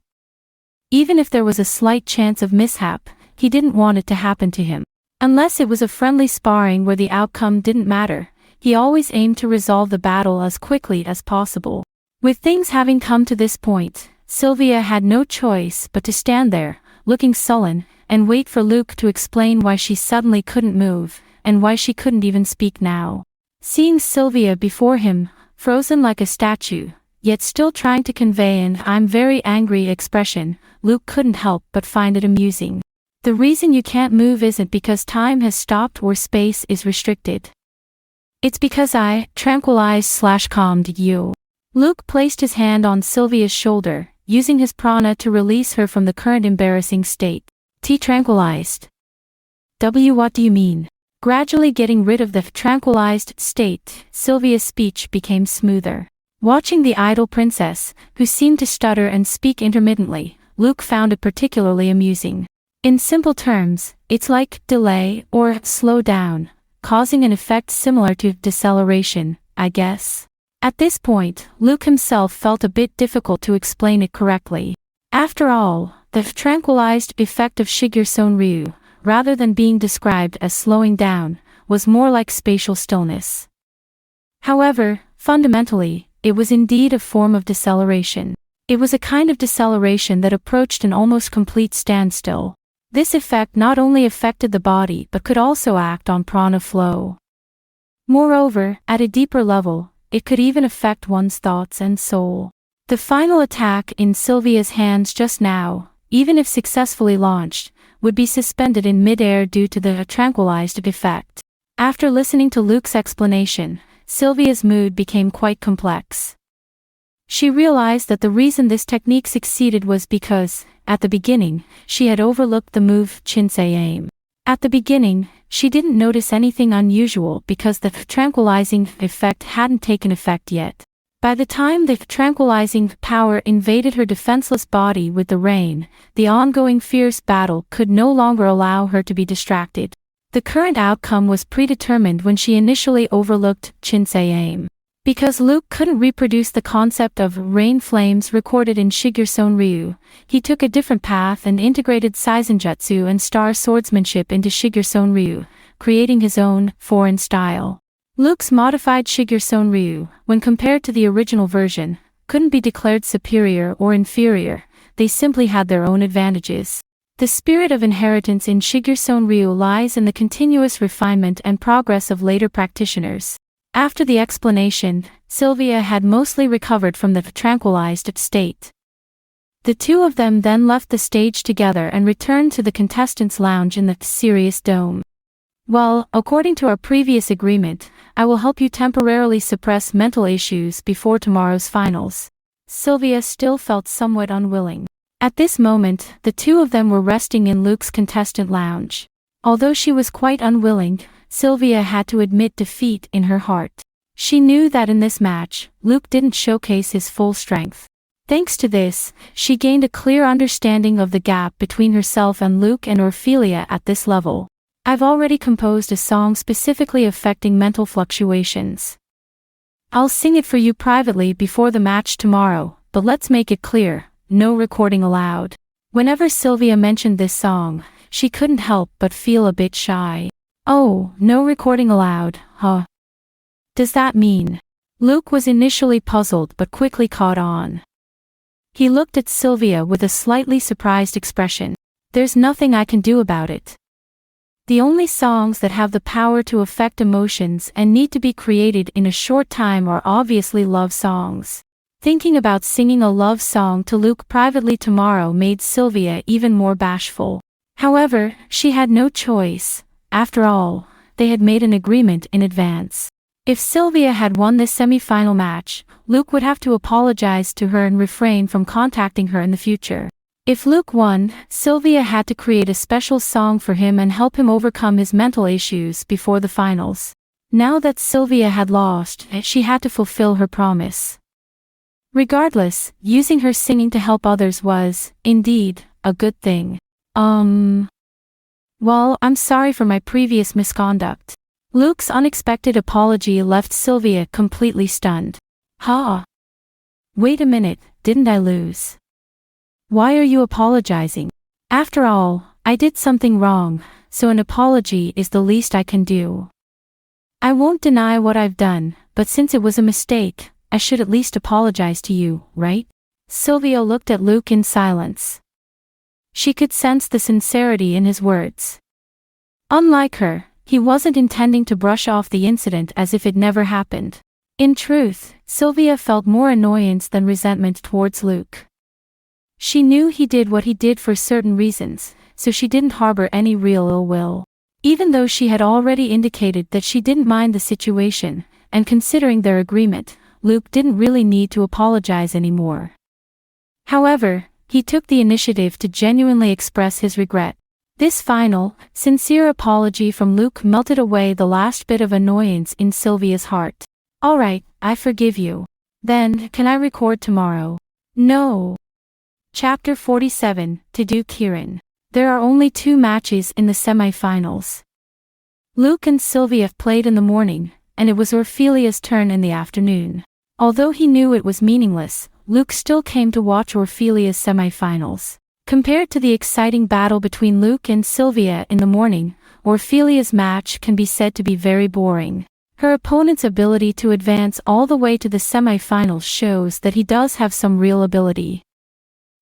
Even if there was a slight chance of mishap, he didn't want it to happen to him. Unless it was a friendly sparring where the outcome didn't matter, he always aimed to resolve the battle as quickly as possible. With things having come to this point, Sylvia had no choice but to stand there, looking sullen, and wait for Luke to explain why she suddenly couldn't move, and why she couldn't even speak now. Seeing Sylvia before him, frozen like a statue, yet still trying to convey an "I'm very angry" expression, Luke couldn't help but find it amusing. The reason you can't move isn't because time has stopped or space is restricted. It's because I tranquilized/calmed you. Luke placed his hand on Sylvia's shoulder, using his prana to release her from the current embarrassing state. Tranquilized. What do you mean? Gradually getting rid of the tranquilized state, Sylvia's speech became smoother. Watching the idle princess, who seemed to stutter and speak intermittently, Luke found it particularly amusing. In simple terms, it's like delay or slow down, causing an effect similar to deceleration, I guess. At this point, Luke himself felt a bit difficult to explain it correctly. After all, the tranquilized effect of Shigurson Ryu, rather than being described as slowing down, was more like spatial stillness. However, fundamentally, it was indeed a form of deceleration. It was a kind of deceleration that approached an almost complete standstill. This effect not only affected the body but could also act on prana flow. Moreover, at a deeper level, it could even affect one's thoughts and soul. The final attack in Sylvia's hands just now, even if successfully launched, would be suspended in mid-air due to the tranquilized effect. After listening to Luke's explanation, Sylvia's mood became quite complex. She realized that the reason this technique succeeded was because, at the beginning, she had overlooked the move Chinsei aim. At the beginning, she didn't notice anything unusual because the tranquilizing effect hadn't taken effect yet. By the time the tranquilizing power invaded her defenseless body with the rain, the ongoing fierce battle could no longer allow her to be distracted. The current outcome was predetermined when she initially overlooked Chinsei aim. Because Luke couldn't reproduce the concept of rain flames recorded in Shigure Ryu, he took a different path and integrated Seizenjutsu and star swordsmanship into Shigure Ryu, creating his own foreign style. Luke's modified Shigure Ryu, when compared to the original version, couldn't be declared superior or inferior, they simply had their own advantages. The spirit of inheritance in Shigure Ryu lies in the continuous refinement and progress of later practitioners. After the explanation, Sylvia had mostly recovered from the tranquilized state. The two of them then left the stage together and returned to the contestants' lounge in the Sirius Dome. Well, according to our previous agreement, I will help you temporarily suppress mental issues before tomorrow's finals. Sylvia still felt somewhat unwilling. At this moment, the two of them were resting in Luke's contestant lounge. Although she was quite unwilling, Sylvia had to admit defeat in her heart. She knew that in this match, Luke didn't showcase his full strength. Thanks to this, she gained a clear understanding of the gap between herself and Luke and Ophelia at this level. I've already composed a song specifically affecting mental fluctuations. I'll sing it for you privately before the match tomorrow, but let's make it clear, no recording allowed. Whenever Sylvia mentioned this song, she couldn't help but feel a bit shy. Oh, no recording allowed, huh? Does that mean? Luke was initially puzzled but quickly caught on. He looked at Sylvia with a slightly surprised expression. There's nothing I can do about it. The only songs that have the power to affect emotions and need to be created in a short time are obviously love songs. Thinking about singing a love song to Luke privately tomorrow made Sylvia even more bashful. However, she had no choice. After all, they had made an agreement in advance. If Sylvia had won this semi-final match, Luke would have to apologize to her and refrain from contacting her in the future. If Luke won, Sylvia had to create a special song for him and help him overcome his mental issues before the finals. Now that Sylvia had lost, she had to fulfill her promise. Regardless, using her singing to help others was, indeed, a good thing. Well, I'm sorry for my previous misconduct. Luke's unexpected apology left Sylvia completely stunned. Wait a minute, didn't I lose? Why are you apologizing? After all, I did something wrong, so an apology is the least I can do. I won't deny what I've done, but since it was a mistake, I should at least apologize to you, right? Sylvia looked at Luke in silence. She could sense the sincerity in his words. Unlike her, he wasn't intending to brush off the incident as if it never happened. In truth, Sylvia felt more annoyance than resentment towards Luke. She knew he did what he did for certain reasons, so she didn't harbor any real ill will. Even though she had already indicated that she didn't mind the situation, and considering their agreement, Luke didn't really need to apologize anymore. However, he took the initiative to genuinely express his regret. This final, sincere apology from Luke melted away the last bit of annoyance in Sylvia's heart. Alright, I forgive you. Then, can I record tomorrow? No. Chapter 47, To Do Kirin. There are only 2 matches in the semi-finals. Luke and Sylvia played in the morning, and it was Orphelia's turn in the afternoon. Although he knew it was meaningless, Luke still came to watch Orphelia's semi-finals. Compared to the exciting battle between Luke and Sylvia in the morning, Orphelia's match can be said to be very boring. Her opponent's ability to advance all the way to the semi-finals shows that he does have some real ability.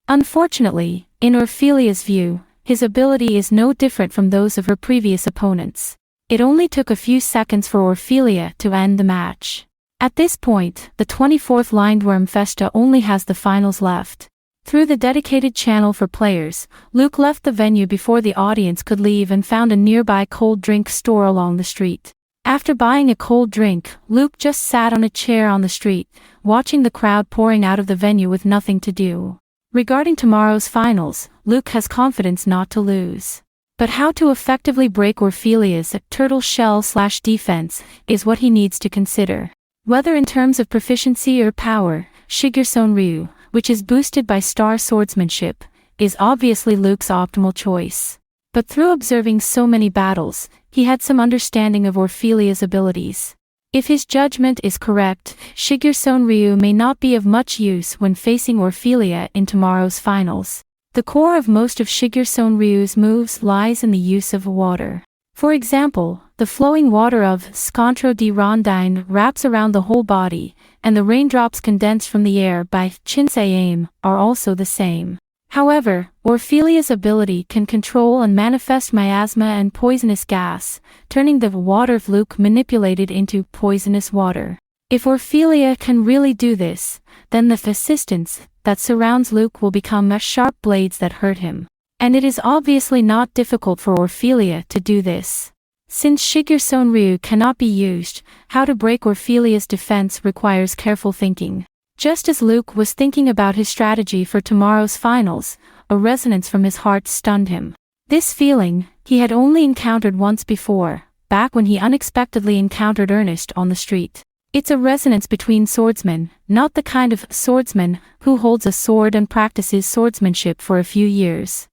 Unfortunately, in Orphelia's view, his ability is no different from those of her previous opponents. It only took a few seconds for Orphelia to end the match. At this point, the 24th Lindworm Festa only has the finals left. Through the dedicated channel for players, Luke left the venue before the audience could leave and found a nearby cold drink store along the street. After buying a cold drink, Luke just sat on a chair on the street, watching the crowd pouring out of the venue with nothing to do. Regarding tomorrow's finals, Luke has confidence not to lose. But how to effectively break Orphelia's turtle shell/defense is what he needs to consider. Whether in terms of proficiency or power, Shigure Ryu, which is boosted by star swordsmanship, is obviously Luke's optimal choice. But through observing so many battles, he had some understanding of Orphelia's abilities. If his judgment is correct, Shigeru Ryu may not be of much use when facing Orphelia in tomorrow's finals. The core of most of Shigeru Ryu's moves lies in the use of water. For example, the flowing water of Scontro di Rondine wraps around the whole body, and the raindrops condensed from the air by Chinsei Aim are also the same. However, Orphelia's ability can control and manifest miasma and poisonous gas, turning the water of Luke manipulated into poisonous water. If Orphelia can really do this, then the assistance that surrounds Luke will become as sharp blades that hurt him. And it is obviously not difficult for Orphelia to do this. Since Shigeru Ryu cannot be used, how to break Orphelia's defense requires careful thinking. Just as Luke was thinking about his strategy for tomorrow's finals, a resonance from his heart stunned him. This feeling, he had only encountered once before, back when he unexpectedly encountered Ernest on the street. It's a resonance between swordsmen, not the kind of swordsman who holds a sword and practices swordsmanship for a few years.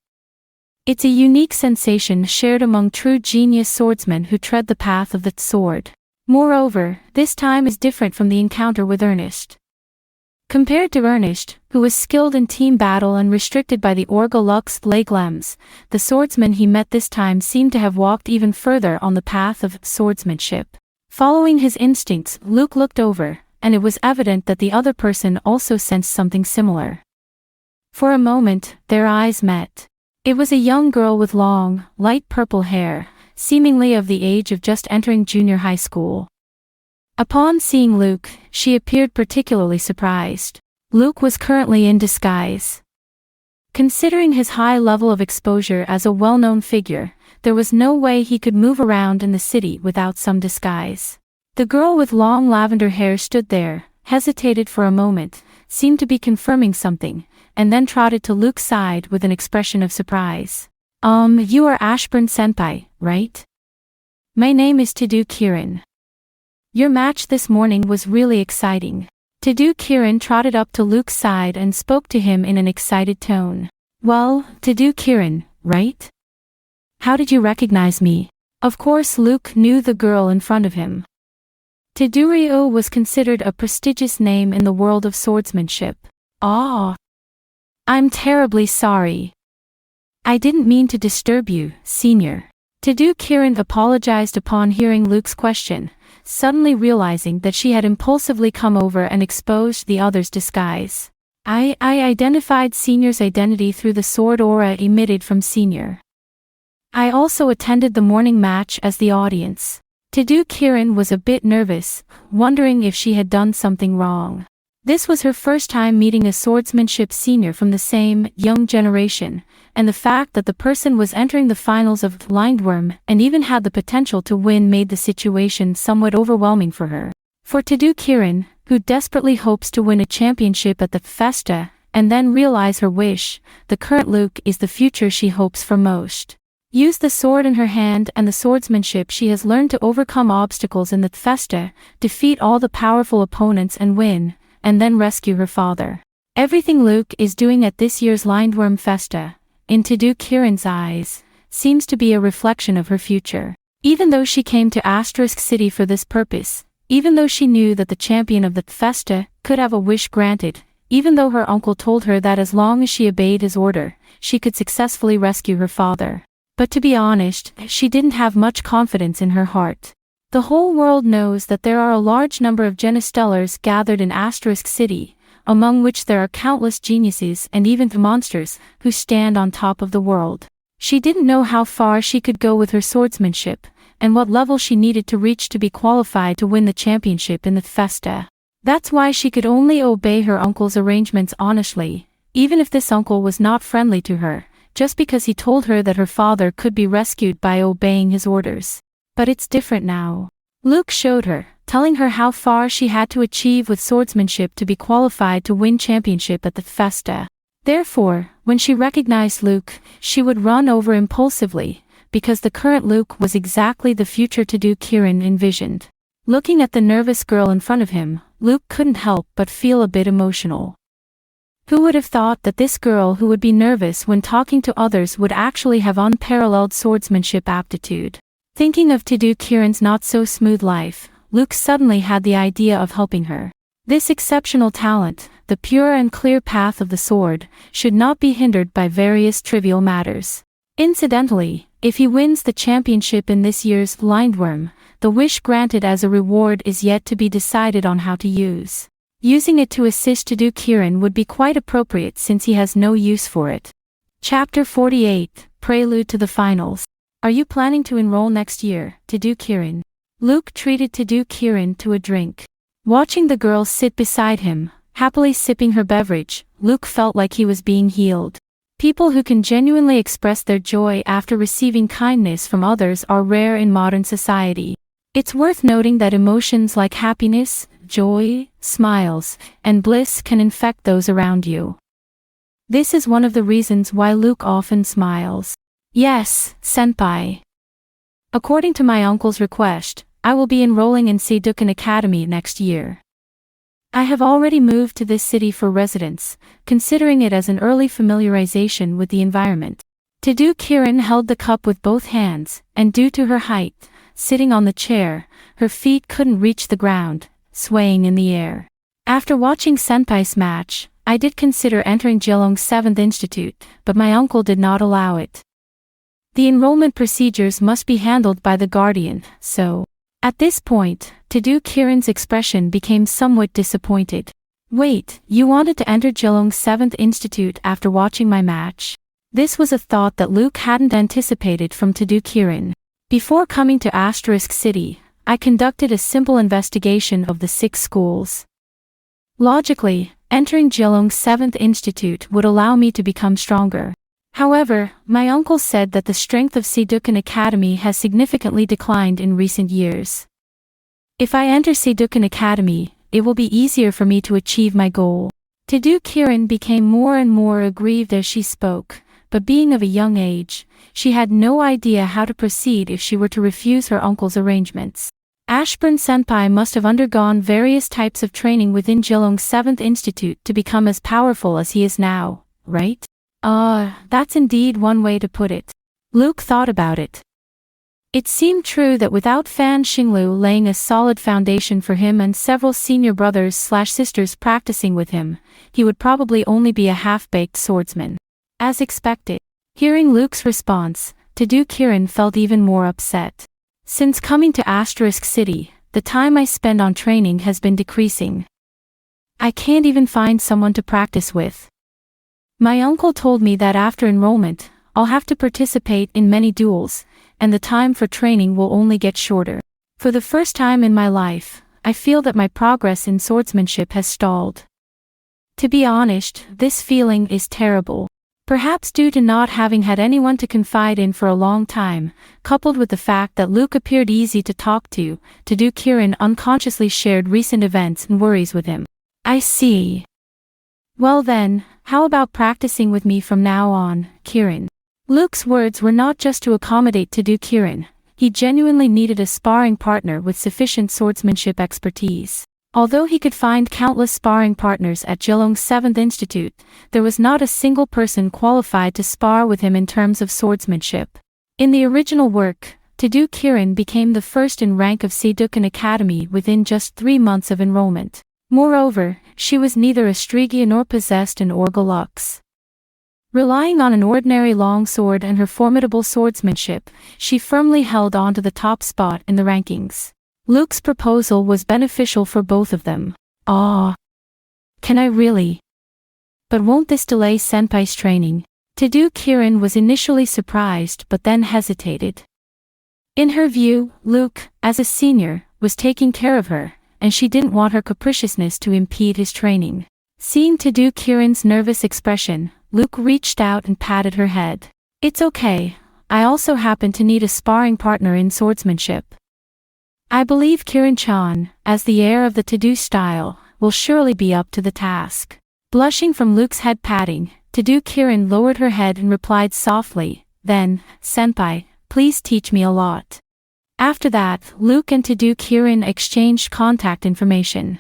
It's a unique sensation shared among true genius swordsmen who tread the path of the sword. Moreover, this time is different from the encounter with Ernest. Compared to Ernest, who was skilled in team battle and restricted by the Orga Lux Leglems, the swordsman he met this time seemed to have walked even further on the path of swordsmanship. Following his instincts, Luke looked over, and it was evident that the other person also sensed something similar. For a moment, their eyes met. It was a young girl with long, light purple hair, seemingly of the age of just entering junior high school. Upon seeing Luke, she appeared particularly surprised. Luke was currently in disguise. Considering his high level of exposure as a well-known figure, there was no way he could move around in the city without some disguise. The girl with long lavender hair stood there, hesitated for a moment, seemed to be confirming something, and then trotted to Luke's side with an expression of surprise. You are Ashburn senpai, right? My name is Tedu Kirin. Your match this morning was really exciting. Tedu Kirin trotted up to Luke's side and spoke to him in an excited tone. Well, Tedu Kirin, right? How did you recognize me? Of course Luke knew the girl in front of him. Tedu was considered a prestigious name in the world of swordsmanship. Ah. I'm terribly sorry. I didn't mean to disturb you, senior. Tedu Kirin apologized upon hearing Luke's question, suddenly realizing that she had impulsively come over and exposed the other's disguise. I identified senior's identity through the sword aura emitted from senior. I also attended the morning match as the audience. Tedu Kirin was a bit nervous, wondering if she had done something wrong. This was her first time meeting a swordsmanship senior from the same young generation, and the fact that the person was entering the finals of Lindworm and even had the potential to win made the situation somewhat overwhelming for her. For Tedu Kirin, who desperately hopes to win a championship at the Festa, and then realize her wish, the current Luke is the future she hopes for most. Use the sword in her hand and the swordsmanship she has learned to overcome obstacles in the Festa, defeat all the powerful opponents and win, and then rescue her father. Everything Luke is doing at this year's Lindworm Festa, in Tedu Kirin's eyes, seems to be a reflection of her future. Even though she came to Asterisk City for this purpose, even though she knew that the champion of the Festa could have a wish granted, even though her uncle told her that as long as she obeyed his order, she could successfully rescue her father. But to be honest, she didn't have much confidence in her heart. The whole world knows that there are a large number of Genestellars gathered in Asterisk City, among which there are countless geniuses and even monsters who stand on top of the world. She didn't know how far she could go with her swordsmanship, and what level she needed to reach to be qualified to win the championship in the Festa. That's why she could only obey her uncle's arrangements honestly, even if this uncle was not friendly to her, just because he told her that her father could be rescued by obeying his orders. But it's different now. Luke showed her, telling her how far she had to achieve with swordsmanship to be qualified to win championship at the Festa. Therefore, when she recognized Luke, she would run over impulsively, because the current Luke was exactly the future Tedu Kirin envisioned. Looking at the nervous girl in front of him, Luke couldn't help but feel a bit emotional. Who would have thought that this girl who would be nervous when talking to others would actually have unparalleled swordsmanship aptitude? Thinking of Kirin's not-so-smooth life, Luke suddenly had the idea of helping her. This exceptional talent, the pure and clear path of the sword, should not be hindered by various trivial matters. Incidentally, if he wins the championship in this year's Lindworm, the wish granted as a reward is yet to be decided on how to use. Using it to assist Kirin would be quite appropriate since he has no use for it. Chapter 48, Prelude to the Finals. Are you planning to enroll next year, Kirin? Luke treated Kirin to a drink. Watching the girl sit beside him, happily sipping her beverage, Luke felt like he was being healed. People who can genuinely express their joy after receiving kindness from others are rare in modern society. It's worth noting that emotions like happiness, joy, smiles, and bliss can infect those around you. This is one of the reasons why Luke often smiles. Yes, senpai. According to my uncle's request, I will be enrolling in Seidukan Academy next year. I have already moved to this city for residence, considering it as an early familiarization with the environment. Kirin held the cup with both hands, and due to her height, sitting on the chair, her feet couldn't reach the ground, swaying in the air. After watching Senpai's match, I did consider entering Jelong's 7th Institute, but my uncle did not allow it. The enrollment procedures must be handled by the guardian, so... At this point, Kirin's expression became somewhat disappointed. Wait, you wanted to enter Jelong's 7th Institute after watching my match? This was a thought that Luke hadn't anticipated from Kirin. Before coming to Asterisk City, I conducted a simple investigation of the 6 schools. Logically, entering Jelong's 7th Institute would allow me to become stronger. However, my uncle said that the strength of Seidukan Academy has significantly declined in recent years. If I enter Seidukan Academy, it will be easier for me to achieve my goal. Kirin became more and more aggrieved as she spoke, but being of a young age, she had no idea how to proceed if she were to refuse her uncle's arrangements. Ashburn Senpai must have undergone various types of training within Jelong's 7th Institute to become as powerful as he is now, right? That's indeed one way to put it. Luke thought about it. It seemed true that without Fan Xinglu laying a solid foundation for him and several senior brothers/sisters practicing with him, he would probably only be a half-baked swordsman. As expected, hearing Luke's response, Kirin felt even more upset. Since coming to Asterisk City, the time I spend on training has been decreasing. I can't even find someone to practice with. My uncle told me that after enrollment, I'll have to participate in many duels, and the time for training will only get shorter. For the first time in my life, I feel that my progress in swordsmanship has stalled. To be honest, this feeling is terrible. Perhaps due to not having had anyone to confide in for a long time, coupled with the fact that Luke appeared easy to talk to, Kirin unconsciously shared recent events and worries with him. I see. Well then, how about practicing with me from now on, Kirin? Luke's words were not just to accommodate Kirin. He genuinely needed a sparring partner with sufficient swordsmanship expertise. Although he could find countless sparring partners at Jelong's 7th Institute, there was not a single person qualified to spar with him in terms of swordsmanship. In the original work, Kirin became the first in rank of Seidukan Academy within just 3 months of enrollment. Moreover, she was neither a Strigia nor possessed an Orgalux. Relying on an ordinary longsword and her formidable swordsmanship, she firmly held on to the top spot in the rankings. Luke's proposal was beneficial for both of them. Can I really? But won't this delay Senpai's training? Kirin was initially surprised but then hesitated. In her view, Luke, as a senior, was taking care of her, and she didn't want her capriciousness to impede his training. Seeing Kirin's nervous expression, Luke reached out and patted her head. It's okay, I also happen to need a sparring partner in swordsmanship. I believe Kirin-chan, as the heir of the style, will surely be up to the task. Blushing from Luke's head patting, Kirin lowered her head and replied softly, then, Senpai, please teach me a lot. After that, Luke and Kirin exchanged contact information.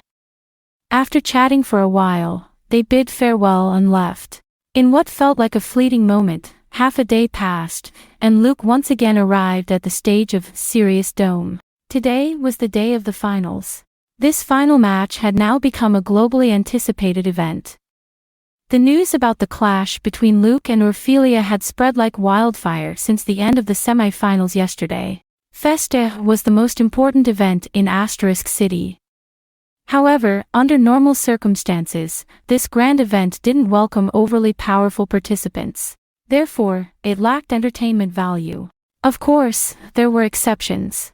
After chatting for a while, they bid farewell and left. In what felt like a fleeting moment, half a day passed, and Luke once again arrived at the stage of Sirius Dome. Today was the day of the finals. This final match had now become a globally anticipated event. The news about the clash between Luke and Ophelia had spread like wildfire since the end of the semi-finals yesterday. Festa was the most important event in Asterisk City. However, under normal circumstances, this grand event didn't welcome overly powerful participants. Therefore, it lacked entertainment value. Of course, there were exceptions.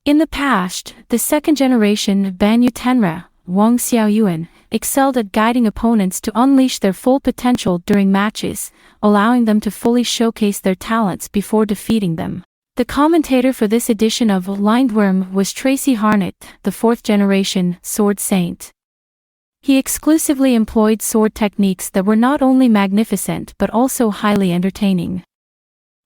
In the past, the second generation Banyu Tenra, Wang Xiaoyuan, excelled at guiding opponents to unleash their full potential during matches, allowing them to fully showcase their talents before defeating them. The commentator for this edition of Lindworm was Tracy Harnett, the fourth generation Sword Saint. He exclusively employed sword techniques that were not only magnificent but also highly entertaining.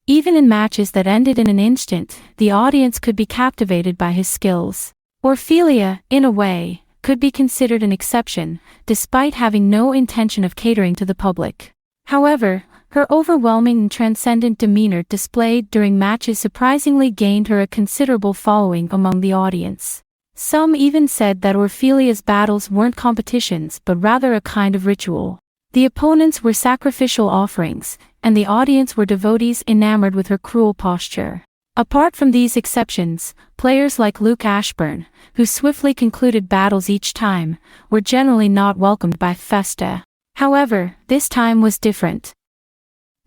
Even in matches that ended in an instant, the audience could be captivated by his skills. Ophelia, in a way, could be considered an exception, despite having no intention of catering to the public. However, her overwhelming and transcendent demeanor displayed during matches surprisingly gained her a considerable following among the audience. Some even said that Ophelia's battles weren't competitions but rather a kind of ritual. The opponents were sacrificial offerings, and the audience were devotees enamored with her cruel posture. Apart from these exceptions, players like Luke Ashburn, who swiftly concluded battles each time, were generally not welcomed by Festa. However, this time was different.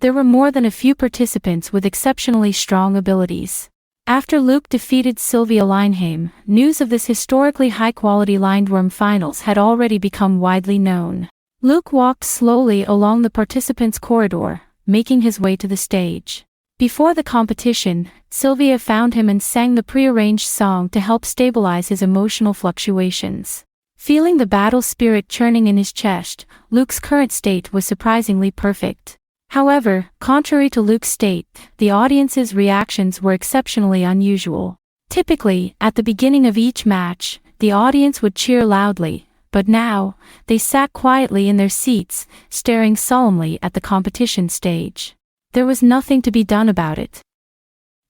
There were more than a few participants with exceptionally strong abilities. After Luke defeated Sylvia Lineheim, news of this historically high-quality Lindworm finals had already become widely known. Luke walked slowly along the participants' corridor, making his way to the stage. Before the competition, Sylvia found him and sang the prearranged song to help stabilize his emotional fluctuations. Feeling the battle spirit churning in his chest, Luke's current state was surprisingly perfect. However, contrary to Luke's state, the audience's reactions were exceptionally unusual. Typically, at the beginning of each match, the audience would cheer loudly, but now, they sat quietly in their seats, staring solemnly at the competition stage. There was nothing to be done about it.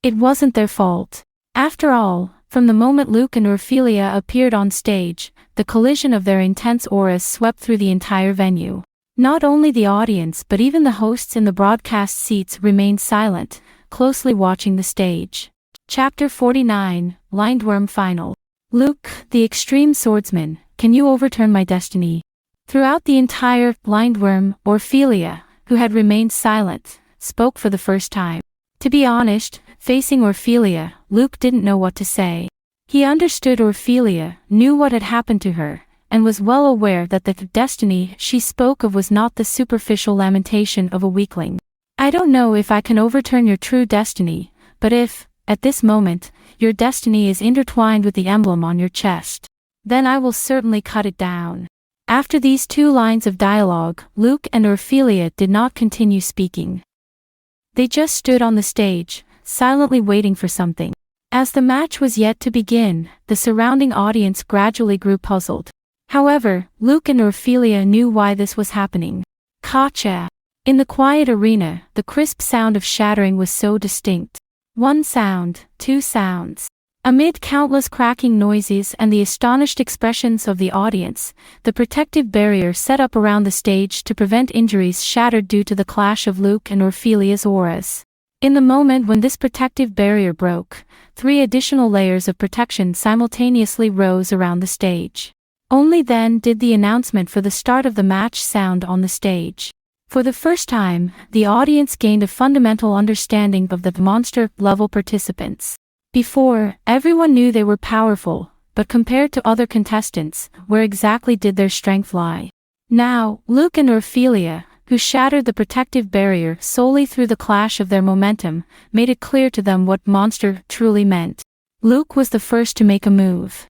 It wasn't their fault. After all, from the moment Luke and Ophelia appeared on stage, the collision of their intense auras swept through the entire venue. Not only the audience but even the hosts in the broadcast seats remained silent, closely watching the stage. Chapter 49, Lindworm Final. Luke, the extreme swordsman, can you overturn my destiny? Throughout the entire Lindworm, Ophelia, who had remained silent, spoke for the first time. To be honest, facing Ophelia, Luke didn't know what to say. He understood Ophelia, knew what had happened to her, and was well aware that the destiny she spoke of was not the superficial lamentation of a weakling. I don't know if I can overturn your true destiny, but if, at this moment, your destiny is intertwined with the emblem on your chest, then I will certainly cut it down. After these two lines of dialogue, Luke and Ophelia did not continue speaking. They just stood on the stage, silently waiting for something. As the match was yet to begin, the surrounding audience gradually grew puzzled. However, Luke and Ophelia knew why this was happening. Gotcha! In the quiet arena, the crisp sound of shattering was so distinct. One sound, two sounds. Amid countless cracking noises and the astonished expressions of the audience, the protective barrier set up around the stage to prevent injuries shattered due to the clash of Luke and Ophelia's auras. In the moment when this protective barrier broke, 3 additional layers of protection simultaneously rose around the stage. Only then did the announcement for the start of the match sound on the stage. For the first time, the audience gained a fundamental understanding of the monster-level participants. Before, everyone knew they were powerful, but compared to other contestants, where exactly did their strength lie? Now, Luke and Ophelia, who shattered the protective barrier solely through the clash of their momentum, made it clear to them what monster truly meant. Luke was the first to make a move.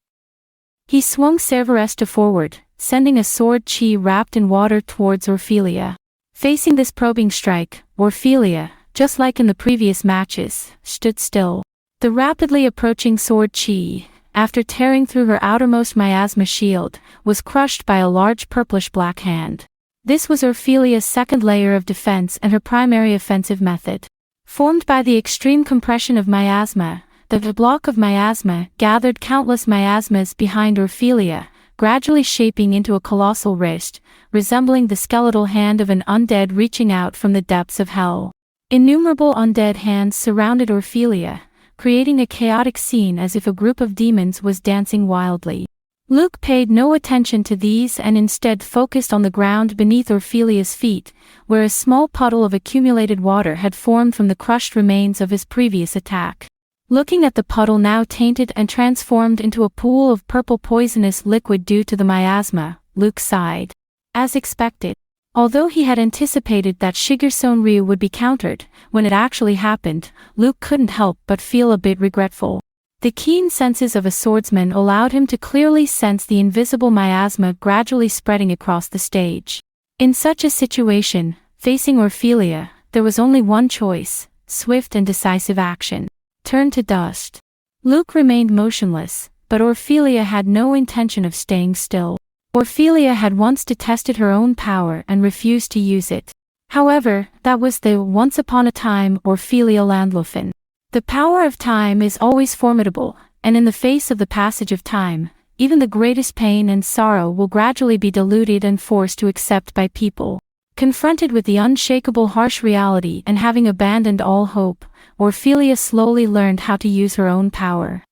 He swung Cerveresta forward, sending a sword chi wrapped in water towards Ophelia. Facing this probing strike, Ophelia, just like in the previous matches, stood still. The rapidly approaching sword chi, after tearing through her outermost miasma shield, was crushed by a large purplish-black hand. This was Orphelia's second layer of defense and her primary offensive method. Formed by the extreme compression of miasma, the block of miasma gathered countless miasmas behind Orphelia, gradually shaping into a colossal wrist, resembling the skeletal hand of an undead reaching out from the depths of hell. Innumerable undead hands surrounded Orphelia, creating a chaotic scene as if a group of demons was dancing wildly. Luke paid no attention to these and instead focused on the ground beneath Orphelia's feet, where a small puddle of accumulated water had formed from the crushed remains of his previous attack. Looking at the puddle now tainted and transformed into a pool of purple poisonous liquid due to the miasma, Luke sighed. As expected. Although he had anticipated that Shigersone Ryu would be countered, when it actually happened, Luke couldn't help but feel a bit regretful. The keen senses of a swordsman allowed him to clearly sense the invisible miasma gradually spreading across the stage. In such a situation, facing Orphelia, there was only one choice: swift and decisive action. Turn to dust. Luke remained motionless, but Orphelia had no intention of staying still. Orphelia had once detested her own power and refused to use it. However, that was the once upon a time Orphelia Landlaufen. The power of time is always formidable, and in the face of the passage of time, even the greatest pain and sorrow will gradually be diluted and forced to accept by people. Confronted with the unshakable harsh reality and having abandoned all hope, Orphelia slowly learned how to use her own power.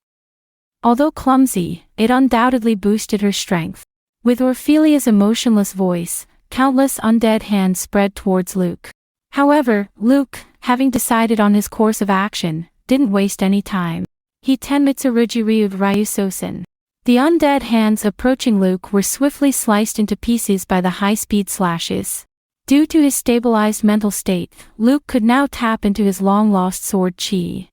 Although clumsy, it undoubtedly boosted her strength. With Orphelia's emotionless voice, countless undead hands spread towards Luke. However, Luke, having decided on his course of action, didn't waste any time. He tenmitsu Ryu Ryusosen. The undead hands approaching Luke were swiftly sliced into pieces by the high-speed slashes. Due to his stabilized mental state, Luke could now tap into his long-lost sword chi.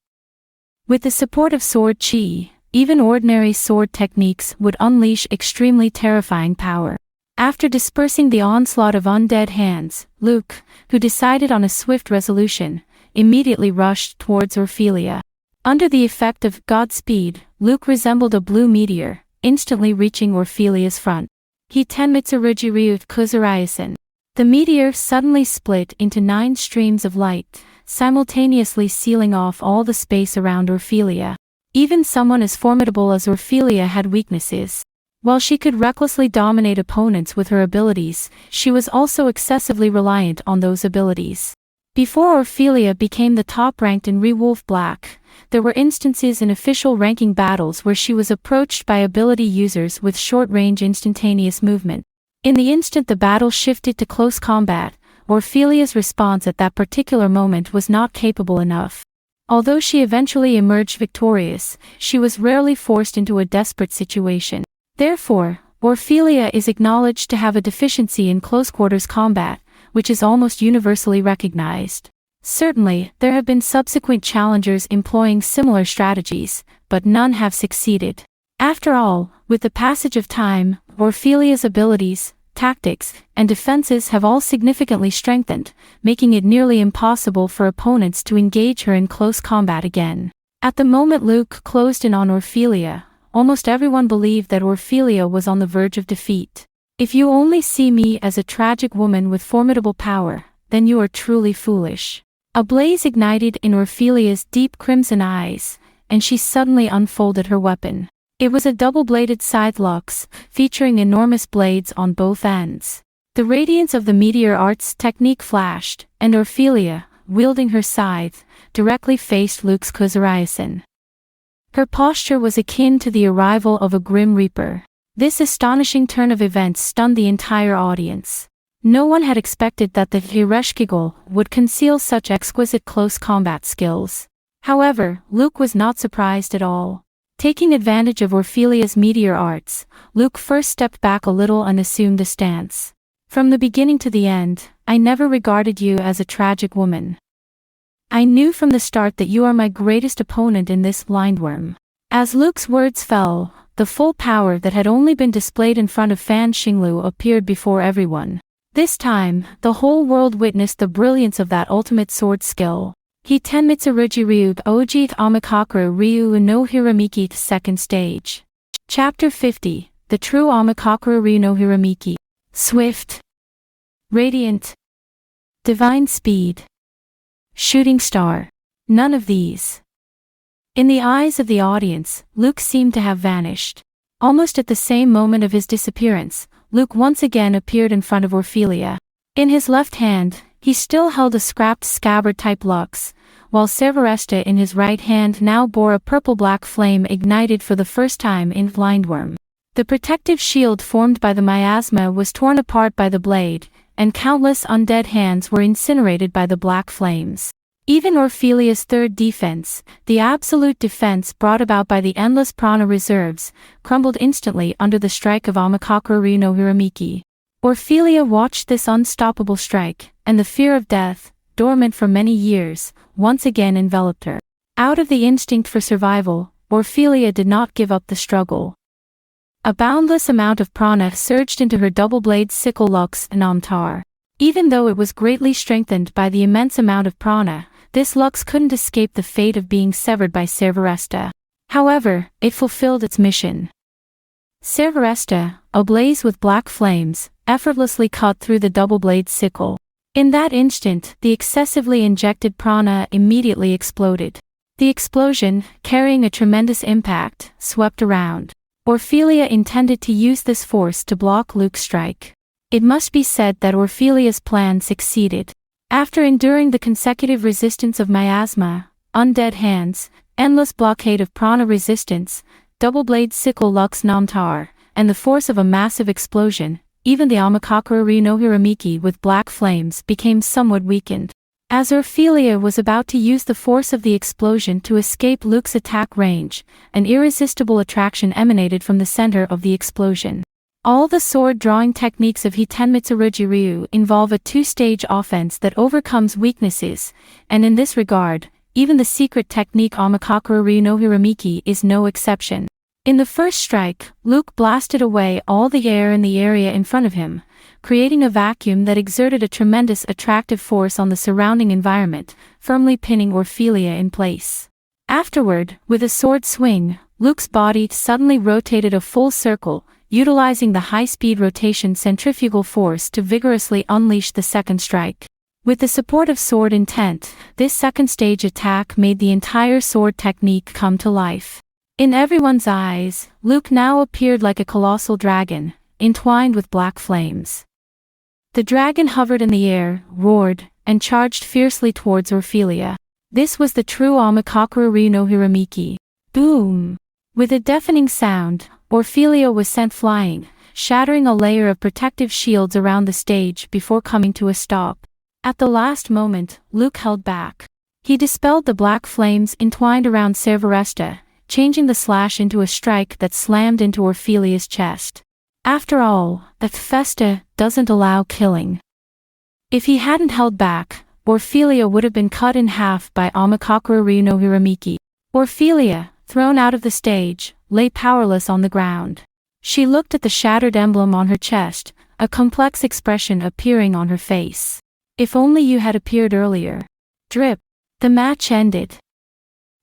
With the support of sword chi, even ordinary sword techniques would unleash extremely terrifying power. After dispersing the onslaught of undead hands, Luke, who decided on a swift resolution, immediately rushed towards Orphelia. Under the effect of Godspeed, Luke resembled a blue meteor, instantly reaching Orphelia's front. He tenmitsu Ryu Kuzuraisen. The meteor suddenly split into 9 streams of light, simultaneously sealing off all the space around Orphelia. Even someone as formidable as Orphelia had weaknesses. While she could recklessly dominate opponents with her abilities, she was also excessively reliant on those abilities. Before Orphelia became the top-ranked in Re-Wolf Black, there were instances in official ranking battles where she was approached by ability users with short-range instantaneous movement. In the instant the battle shifted to close combat, Orphelia's response at that particular moment was not capable enough. Although she eventually emerged victorious, she was rarely forced into a desperate situation. Therefore, Orphelia is acknowledged to have a deficiency in close-quarters combat, which is almost universally recognized. Certainly, there have been subsequent challengers employing similar strategies, but none have succeeded. After all, with the passage of time, Orphelia's abilities, tactics, and defenses have all significantly strengthened, making it nearly impossible for opponents to engage her in close combat again. At the moment Luke closed in on Orphelia, almost everyone believed that Orphelia was on the verge of defeat. If you only see me as a tragic woman with formidable power, then you are truly foolish. A blaze ignited in Orphelia's deep crimson eyes, and she suddenly unfolded her weapon. It was a double-bladed scythe lux, featuring enormous blades on both ends. The radiance of the meteor arts technique flashed, and Orphelia, wielding her scythe, directly faced Luke's Kuzuraisen. Her posture was akin to the arrival of a grim reaper. This astonishing turn of events stunned the entire audience. No one had expected that the Hireshkigal would conceal such exquisite close combat skills. However, Luke was not surprised at all. Taking advantage of Orphelia's meteor arts, Luke first stepped back a little and assumed a stance. From the beginning to the end, I never regarded you as a tragic woman. I knew from the start that you are my greatest opponent in this blindworm. As Luke's words fell, the full power that had only been displayed in front of Fan Xinglu appeared before everyone. This time, the whole world witnessed the brilliance of that ultimate sword skill. Hitenmitsurugi Ryu Ojith Amakakura Ryu no Hiramiki Second Stage. Chapter 50, The True Amakakura Ryu no Hiramiki. Swift. Radiant. Divine Speed. Shooting Star. None of these. In the eyes of the audience, Luke seemed to have vanished. Almost at the same moment of his disappearance, Luke once again appeared in front of Ophelia. In his left hand, he still held a scrapped scabbard-type lux, while Severesta in his right hand now bore a purple-black flame ignited for the first time in Blindworm. The protective shield formed by the miasma was torn apart by the blade, and countless undead hands were incinerated by the black flames. Even Orphelia's third defense, the absolute defense brought about by the endless prana reserves, crumbled instantly under the strike of Amakakura Ryu no Hiramiki. Orphelia watched this unstoppable strike, and the fear of death, dormant for many years, once again enveloped her. Out of the instinct for survival, Orphelia did not give up the struggle. A boundless amount of prana surged into her double-blade sickle lux Namtar. Even though it was greatly strengthened by the immense amount of prana, this lux couldn't escape the fate of being severed by Severesta. However, it fulfilled its mission. Severesta, ablaze with black flames, effortlessly cut through the double-blade sickle. In that instant, the excessively injected prana immediately exploded. The explosion, carrying a tremendous impact, swept around. Orphelia intended to use this force to block Luke's strike. It must be said that Orphelia's plan succeeded. After enduring the consecutive resistance of miasma, undead hands, endless blockade of prana resistance, double-blade sickle lux namtar, and the force of a massive explosion, even the Amakakura Ryu no Hiramiki with black flames became somewhat weakened. As Orphelia was about to use the force of the explosion to escape Luke's attack range, an irresistible attraction emanated from the center of the explosion. All the sword-drawing techniques of Hitenmitsurugi Ryu involve a two-stage offense that overcomes weaknesses, and in this regard, even the secret technique Amakakura Ryu no Hiramiki is no exception. In the first strike, Luke blasted away all the air in the area in front of him, creating a vacuum that exerted a tremendous attractive force on the surrounding environment, firmly pinning Orphelia in place. Afterward, with a sword swing, Luke's body suddenly rotated a full circle, utilizing the high-speed rotation centrifugal force to vigorously unleash the second strike. With the support of sword intent, this second-stage attack made the entire sword technique come to life. In everyone's eyes, Luke now appeared like a colossal dragon, entwined with black flames. The dragon hovered in the air, roared, and charged fiercely towards Orphelia. This was the true Amakakura Ryu no Hiramiki. Boom! With a deafening sound, Orphelia was sent flying, shattering a layer of protective shields around the stage before coming to a stop. At the last moment, Luke held back. He dispelled the black flames entwined around Severesta, changing the slash into a strike that slammed into Orphelia's chest. After all, the Festa doesn't allow killing. If he hadn't held back, Orphelia would have been cut in half by Amakakura Ryu no Hiramiki. Orphelia, thrown out of the stage, lay powerless on the ground. She looked at the shattered emblem on her chest, a complex expression appearing on her face. If only you had appeared earlier. Drip. The match ended.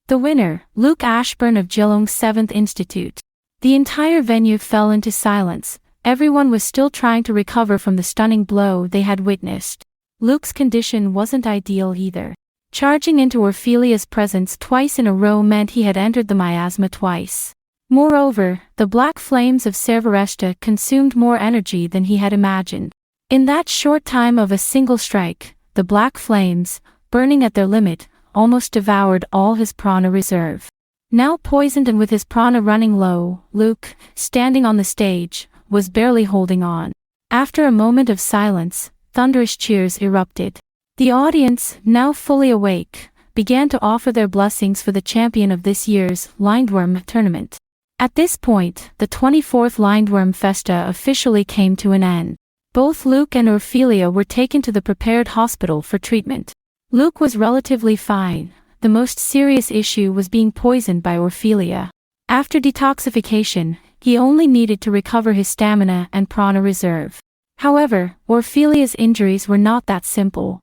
The winner, Luke Ashburn of Geelong 7th Institute. The entire venue fell into silence. Everyone was still trying to recover from the stunning blow they had witnessed. Luke's condition wasn't ideal either. Charging into Orphelia's presence twice in a row meant he had entered the miasma twice. Moreover, the black flames of Severesta consumed more energy than he had imagined. In that short time of a single strike, the black flames, burning at their limit, almost devoured all his prana reserve. Now poisoned and with his prana running low, Luke, standing on the stage, was barely holding on. After a moment of silence, thunderous cheers erupted. The audience, now fully awake, began to offer their blessings for the champion of this year's Lindworm tournament. At this point, the 24th Lindworm Festa officially came to an end. Both Luke and Orphelia were taken to the prepared hospital for treatment. Luke was relatively fine. The most serious issue was being poisoned by Orphelia. After detoxification, he only needed to recover his stamina and prana reserve. However, Orphelia's injuries were not that simple.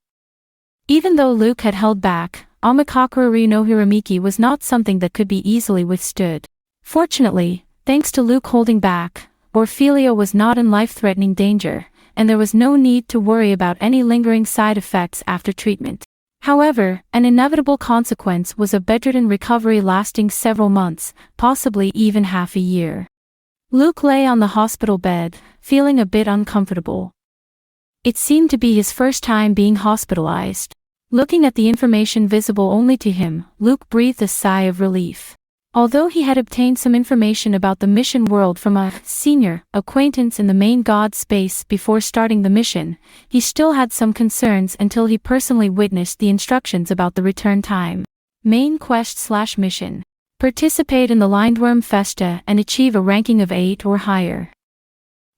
Even though Luke had held back, Amakakura no Hiramiki was not something that could be easily withstood. Fortunately, thanks to Luke holding back, Ophelia was not in life-threatening danger, and there was no need to worry about any lingering side effects after treatment. However, an inevitable consequence was a bedridden recovery lasting several months, possibly even half a year. Luke lay on the hospital bed, feeling a bit uncomfortable. It seemed to be his first time being hospitalized. Looking at the information visible only to him, Luke breathed a sigh of relief. Although he had obtained some information about the mission world from a senior acquaintance in the main god space before starting the mission, he still had some concerns until he personally witnessed the instructions about the return time. Main quest/mission. Participate in the Lindworm Festa and achieve a ranking of 8 or higher.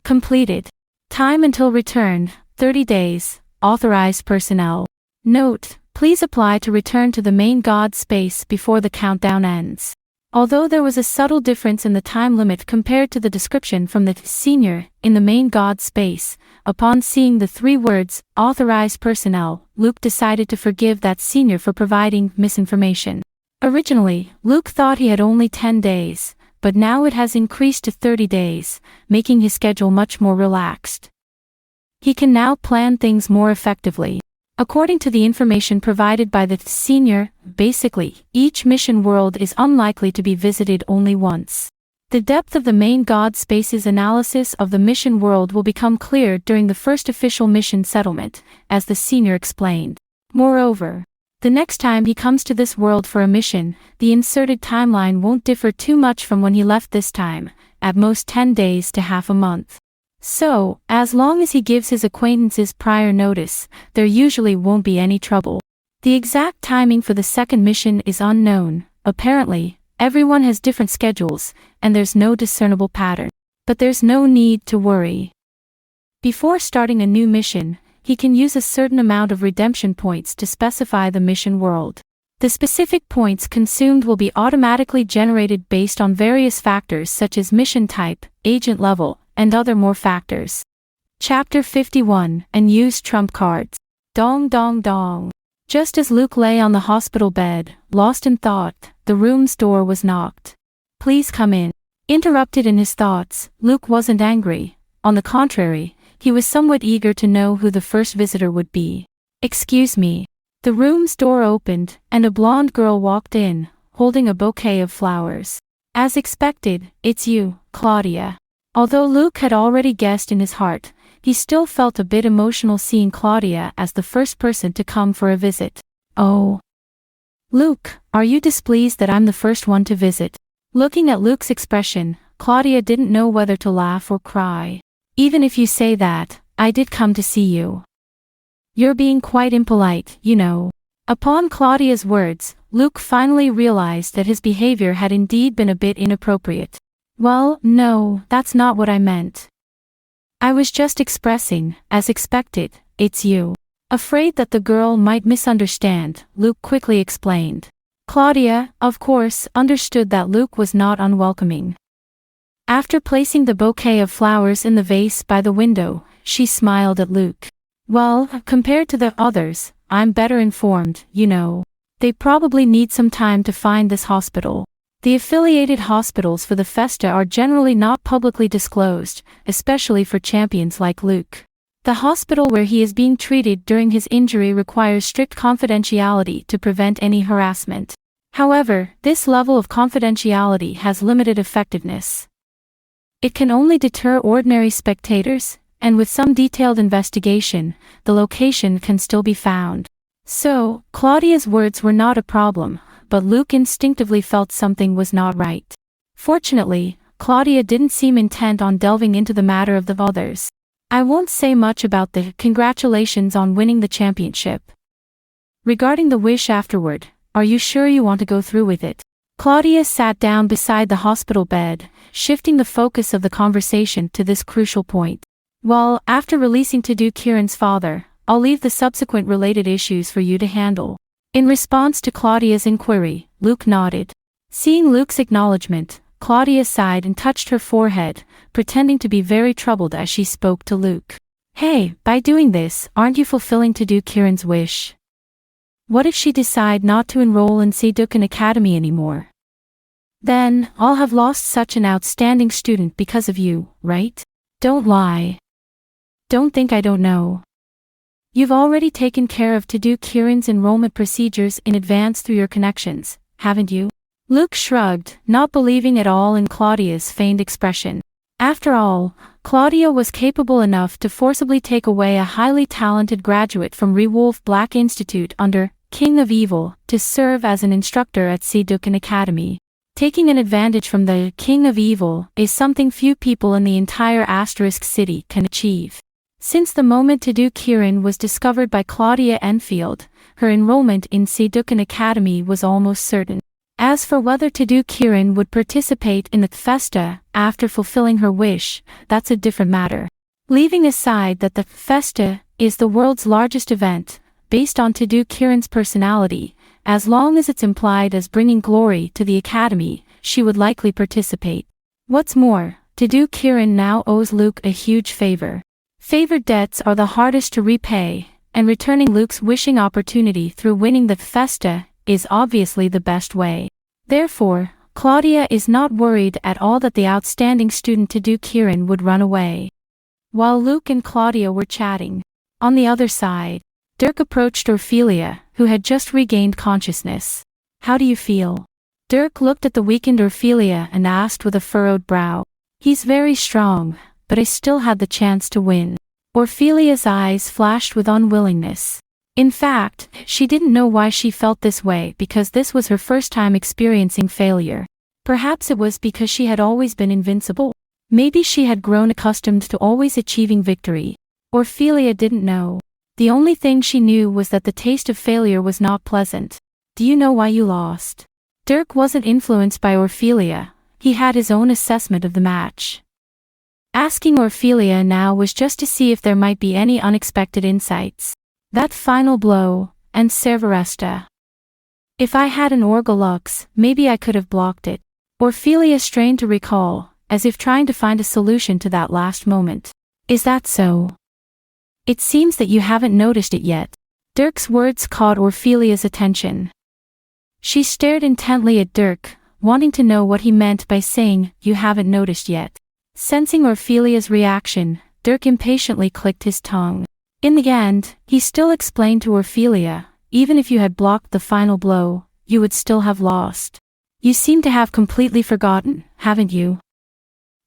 Completed. Time until return, 30 days. Authorized personnel. Note, please apply to return to the main god space before the countdown ends. Although there was a subtle difference in the time limit compared to the description from the senior in the main god space, upon seeing the 3 words, authorized personnel, Luke decided to forgive that senior for providing misinformation. Originally, Luke thought he had only 10 days, but now it has increased to 30 days, making his schedule much more relaxed. He can now plan things more effectively. According to the information provided by the senior, basically, each mission world is unlikely to be visited only once. The depth of the main god space's analysis of the mission world will become clear during the first official mission settlement, as the senior explained. Moreover, the next time he comes to this world for a mission, the inserted timeline won't differ too much from when he left this time, at most 10 days to half a month. So, as long as he gives his acquaintances prior notice, there usually won't be any trouble. The exact timing for the second mission is unknown. Apparently, everyone has different schedules, and there's no discernible pattern. But there's no need to worry. Before starting a new mission, he can use a certain amount of redemption points to specify the mission world. The specific points consumed will be automatically generated based on various factors such as mission type, agent level, and other more factors. Chapter 51, Unused Trump Cards. Dong dong dong. Just as Luke lay on the hospital bed, lost in thought, the room's door was knocked. Please come in. Interrupted in his thoughts, Luke wasn't angry. On the contrary, he was somewhat eager to know who the first visitor would be. Excuse me. The room's door opened, and a blonde girl walked in, holding a bouquet of flowers. As expected, it's you, Claudia. Although Luke had already guessed in his heart, he still felt a bit emotional seeing Claudia as the first person to come for a visit. Oh. Luke, are you displeased that I'm the first one to visit? Looking at Luke's expression, Claudia didn't know whether to laugh or cry. Even if you say that, I did come to see you. You're being quite impolite, you know. Upon Claudia's words, Luke finally realized that his behavior had indeed been a bit inappropriate. Well, no, that's not what I meant. I was just expressing, as expected, it's you. Afraid that the girl might misunderstand, Luke quickly explained. Claudia, of course, understood that Luke was not unwelcoming. After placing the bouquet of flowers in the vase by the window, she smiled at Luke. Well, compared to the others, I'm better informed, you know. They probably need some time to find this hospital. The affiliated hospitals for the Festa are generally not publicly disclosed, especially for champions like Luke. The hospital where he is being treated during his injury requires strict confidentiality to prevent any harassment. However, this level of confidentiality has limited effectiveness. It can only deter ordinary spectators, and with some detailed investigation, the location can still be found. So, Claudia's words were not a problem, but Luke instinctively felt something was not right. Fortunately, Claudia didn't seem intent on delving into the matter of the others. I won't say much about the congratulations on winning the championship. Regarding the wish afterward, are you sure you want to go through with it? Claudia sat down beside the hospital bed, shifting the focus of the conversation to this crucial point. Well, after releasing to-do Kieran's father, I'll leave the subsequent related issues for you to handle. In response to Claudia's inquiry, Luke nodded. Seeing Luke's acknowledgement, Claudia sighed and touched her forehead, pretending to be very troubled as she spoke to Luke. Hey, by doing this, aren't you fulfilling to-do Kieran's wish? What if she decide not to enroll in Seidukan Academy anymore? Then, I'll have lost such an outstanding student because of you, right? Don't lie. Don't think I don't know. You've already taken care of to do Kirin's enrollment procedures in advance through your connections, haven't you? Luke shrugged, not believing at all in Claudia's feigned expression. After all, Claudia was capable enough to forcibly take away a highly talented graduate from Rewolf Black Institute under King of Evil to serve as an instructor at Seidukan Academy. Taking an advantage from the King of Evil is something few people in the entire Asterisk city can achieve. Since the moment to do Kirin was discovered by Claudia Enfield, her enrollment in Seidukan Academy was almost certain. As for whether to do Kirin would participate in the festa after fulfilling her wish, that's a different matter. Leaving aside that the festa is the world's largest event, based on to do Kirin's personality, as long as it's implied as bringing glory to the academy, she would likely participate. What's more, to do Kirin now owes Luke a huge favor. Favored debts are the hardest to repay, and returning Luke's wishing opportunity through winning the festa is obviously the best way. Therefore, Claudia is not worried at all that the outstanding student to do Kirin would run away. While Luke and Claudia were chatting, on the other side, Dirk approached Ophelia, who had just regained consciousness. How do you feel? Dirk looked at the weakened Ophelia and asked with a furrowed brow. He's very strong, but I still had the chance to win. Ophelia's eyes flashed with unwillingness. In fact, she didn't know why she felt this way because this was her first time experiencing failure. Perhaps it was because she had always been invincible. Maybe she had grown accustomed to always achieving victory. Ophelia didn't know. The only thing she knew was that the taste of failure was not pleasant. Do you know why you lost? Dirk wasn't influenced by Ophelia. He had his own assessment of the match. Asking Ophelia now was just to see if there might be any unexpected insights. That final blow, and Cerveresta. If I had an Orgalux, maybe I could have blocked it. Ophelia strained to recall, as if trying to find a solution to that last moment. Is that so? It seems that you haven't noticed it yet. Dirk's words caught Ophelia's attention. She stared intently at Dirk, wanting to know what he meant by saying, "You haven't noticed yet." Sensing Ophelia's reaction, Dirk impatiently clicked his tongue. In the end, he still explained to Ophelia, even if you had blocked the final blow, you would still have lost. You seem to have completely forgotten, haven't you?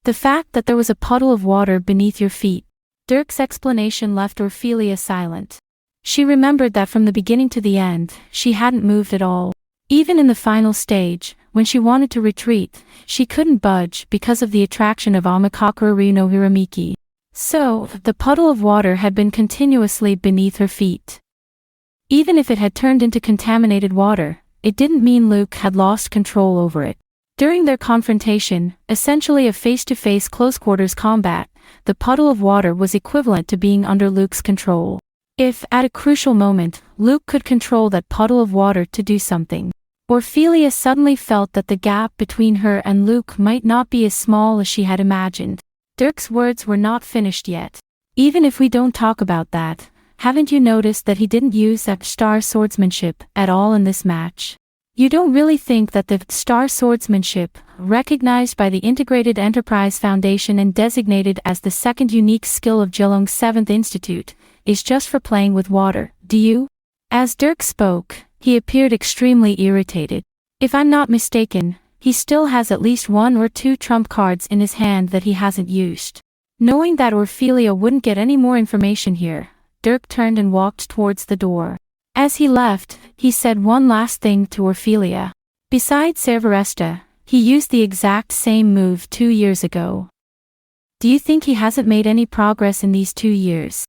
The fact that there was a puddle of water beneath your feet. Dirk's explanation left Ophelia silent. She remembered that from the beginning to the end, she hadn't moved at all. Even in the final stage, when she wanted to retreat, she couldn't budge because of the attraction of Amakakura no Hiramiki. So, the puddle of water had been continuously beneath her feet. Even if it had turned into contaminated water, it didn't mean Luke had lost control over it. During their confrontation, essentially a face-to-face close-quarters combat, the puddle of water was equivalent to being under Luke's control. If, at a crucial moment, Luke could control that puddle of water to do something, Ophelia suddenly felt that the gap between her and Luke might not be as small as she had imagined. Dirk's words were not finished yet. Even if we don't talk about that, haven't you noticed that he didn't use that star swordsmanship at all in this match? You don't really think that the star swordsmanship, recognized by the Integrated Enterprise Foundation and designated as the second unique skill of Geelong's 7th Institute, is just for playing with water, do you? As Dirk spoke, he appeared extremely irritated. If I'm not mistaken, he still has at least 1 or 2 trump cards in his hand that he hasn't used. Knowing that Ophelia wouldn't get any more information here, Dirk turned and walked towards the door. As he left, he said one last thing to Ophelia. Besides Cerveresta, he used the exact same move 2 years ago. Do you think he hasn't made any progress in these 2 years?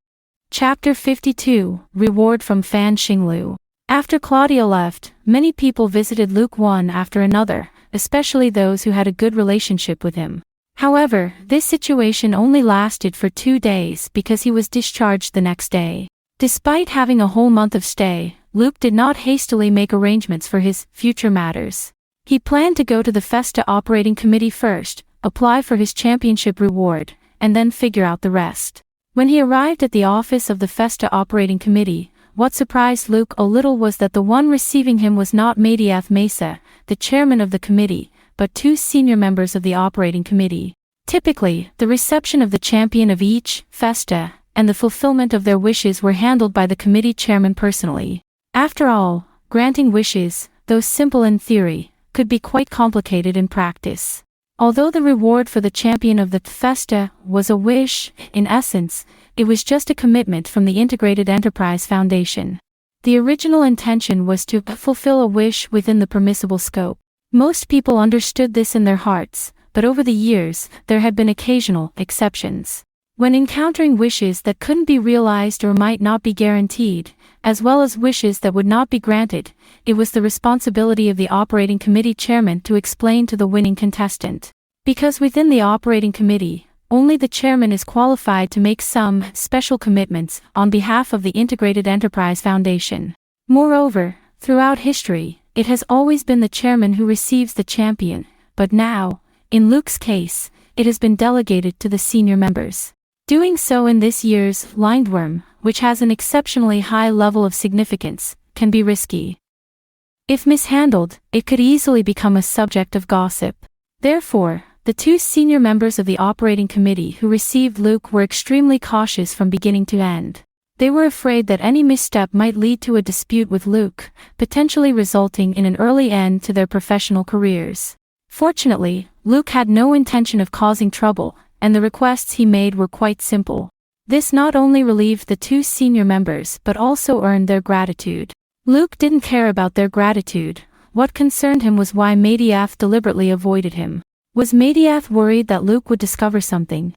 Chapter 52, Reward from Fan Xinglu. After Claudia left, many people visited Luke one after another, especially those who had a good relationship with him. However, this situation only lasted for 2 days because he was discharged the next day. Despite having a whole month of stay, Luke did not hastily make arrangements for his future matters. He planned to go to the Festa operating committee first, apply for his championship reward, and then figure out the rest. When he arrived at the office of the Festa operating committee, what surprised Luke a little was that the one receiving him was not Madiath Mesa, the chairman of the committee, but two senior members of the operating committee. Typically, the reception of the champion of each festa and the fulfillment of their wishes were handled by the committee chairman personally. After all, granting wishes, though simple in theory, could be quite complicated in practice. Although the reward for the champion of the festa was a wish, in essence, it was just a commitment from the Integrated Enterprise Foundation. The original intention was to fulfill a wish within the permissible scope. Most people understood this in their hearts, but over the years, there had been occasional exceptions. When encountering wishes that couldn't be realized or might not be guaranteed, as well as wishes that would not be granted, it was the responsibility of the operating committee chairman to explain to the winning contestant. Because within the operating committee, only the chairman is qualified to make some special commitments on behalf of the Integrated Enterprise Foundation. Moreover, throughout history, it has always been the chairman who receives the champion, but now, in Luke's case, it has been delegated to the senior members. Doing so in this year's Lindworm, which has an exceptionally high level of significance, can be risky. If mishandled, it could easily become a subject of gossip. Therefore, the two senior members of the operating committee who received Luke were extremely cautious from beginning to end. They were afraid that any misstep might lead to a dispute with Luke, potentially resulting in an early end to their professional careers. Fortunately, Luke had no intention of causing trouble, and the requests he made were quite simple. This not only relieved the two senior members but also earned their gratitude. Luke didn't care about their gratitude. What concerned him was why Madiath deliberately avoided him. Was Madiath worried that Luke would discover something?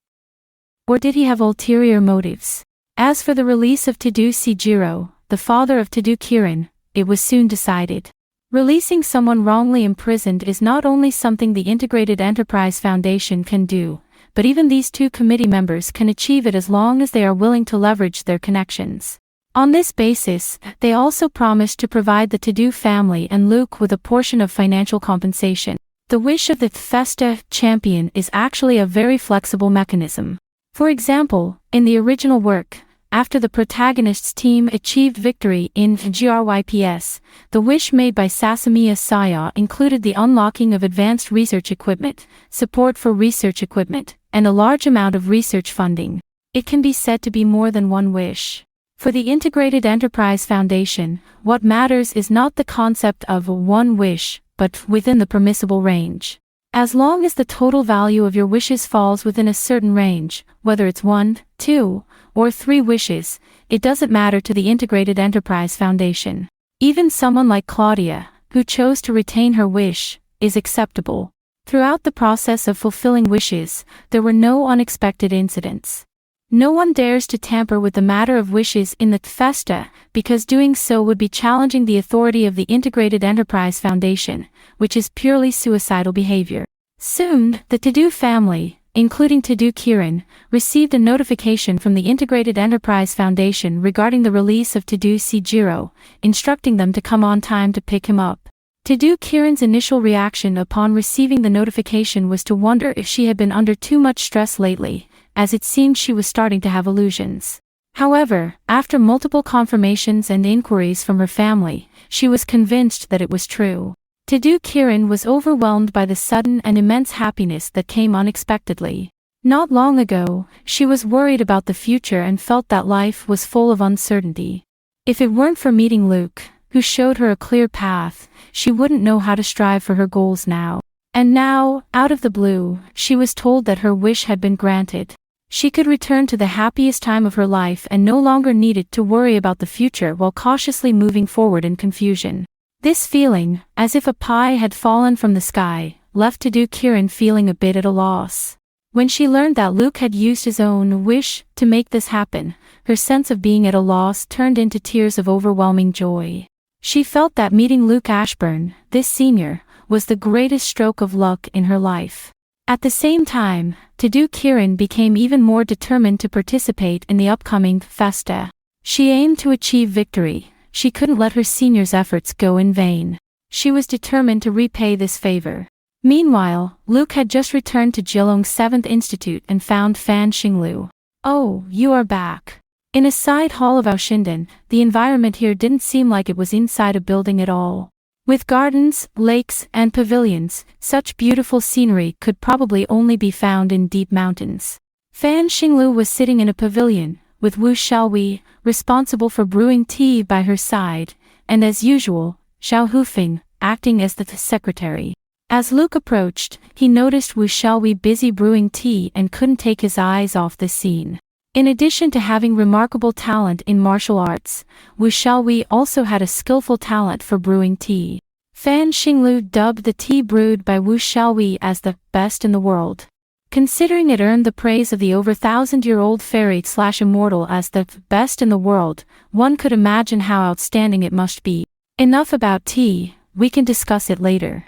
Or did he have ulterior motives? As for the release of Tadu Sejiro, the father of Tadu Kirin, it was soon decided. Releasing someone wrongly imprisoned is not only something the Integrated Enterprise Foundation can do, but even these two committee members can achieve it as long as they are willing to leverage their connections. On this basis, they also promised to provide the Tadu family and Luke with a portion of financial compensation. The wish of the Festa champion is actually a very flexible mechanism. For example, in the original work, after the protagonist's team achieved victory in GRYPS, the wish made by Sasamiya Saya included the unlocking of advanced research equipment, support for research equipment, and a large amount of research funding. It can be said to be more than one wish. For the Integrated Enterprise Foundation, what matters is not the concept of one wish, but within the permissible range. As long as the total value of your wishes falls within a certain range, whether it's 1, 2, or 3 wishes, it doesn't matter to the Integrated Enterprise Foundation. Even someone like Claudia, who chose to retain her wish, is acceptable. Throughout the process of fulfilling wishes, there were no unexpected incidents. No one dares to tamper with the matter of wishes in the Festa, because doing so would be challenging the authority of the Integrated Enterprise Foundation, which is purely suicidal behavior. Soon, the Tadu family, including Tadu Kirin, received a notification from the Integrated Enterprise Foundation regarding the release of Tadu Sejiro, instructing them to come on time to pick him up. Tadu Kirin's initial reaction upon receiving the notification was to wonder if she had been under too much stress lately, as it seemed she was starting to have illusions. However, after multiple confirmations and inquiries from her family, she was convinced that it was true. Tadu Kirin was overwhelmed by the sudden and immense happiness that came unexpectedly. Not long ago, she was worried about the future and felt that life was full of uncertainty. If it weren't for meeting Luke, who showed her a clear path, she wouldn't know how to strive for her goals now. And now, out of the blue, she was told that her wish had been granted. She could return to the happiest time of her life and no longer needed to worry about the future while cautiously moving forward in confusion. This feeling, as if a pie had fallen from the sky, left Tadu Kirin feeling a bit at a loss. When she learned that Luke had used his own wish to make this happen, her sense of being at a loss turned into tears of overwhelming joy. She felt that meeting Luke Ashburn, this senior, was the greatest stroke of luck in her life. At the same time, Tadu Kirin became even more determined to participate in the upcoming Festa. She aimed to achieve victory. She couldn't let her senior's efforts go in vain. She was determined to repay this favor. Meanwhile, Luke had just returned to Jilong's 7th Institute and found Fan Xinglu. "Oh, you are back." In a side hall of Aushinden, the environment here didn't seem like it was inside a building at all. With gardens, lakes, and pavilions, such beautiful scenery could probably only be found in deep mountains. Fan Xinglu was sitting in a pavilion, with Wu Xiaowei, responsible for brewing tea, by her side, and as usual, Xiao Hufeng, acting as the secretary. As Luke approached, he noticed Wu Xiaowei busy brewing tea and couldn't take his eyes off the scene. In addition to having remarkable talent in martial arts, Wu Xiaowei also had a skillful talent for brewing tea. Fan Xinglu dubbed the tea brewed by Wu Xiaowei as the best in the world. Considering it earned the praise of the over 1,000-year-old fairy/immortal as the best in the world, one could imagine how outstanding it must be. Enough about tea, we can discuss it later.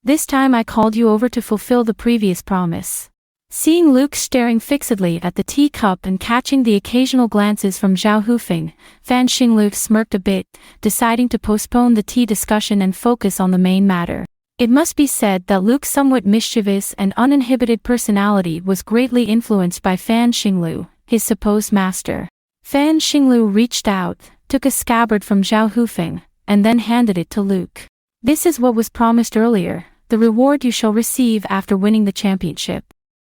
This time I called you over to fulfill the previous promise. Seeing Luke staring fixedly at the teacup and catching the occasional glances from Zhao Hufeng, Fan Xinglu smirked a bit, deciding to postpone the tea discussion and focus on the main matter. It must be said that Luke's somewhat mischievous and uninhibited personality was greatly influenced by Fan Xinglu, his supposed master. Fan Xinglu reached out, took a scabbard from Zhao Hufeng, and then handed it to Luke. This is what was promised earlier, the reward you shall receive after winning the championship.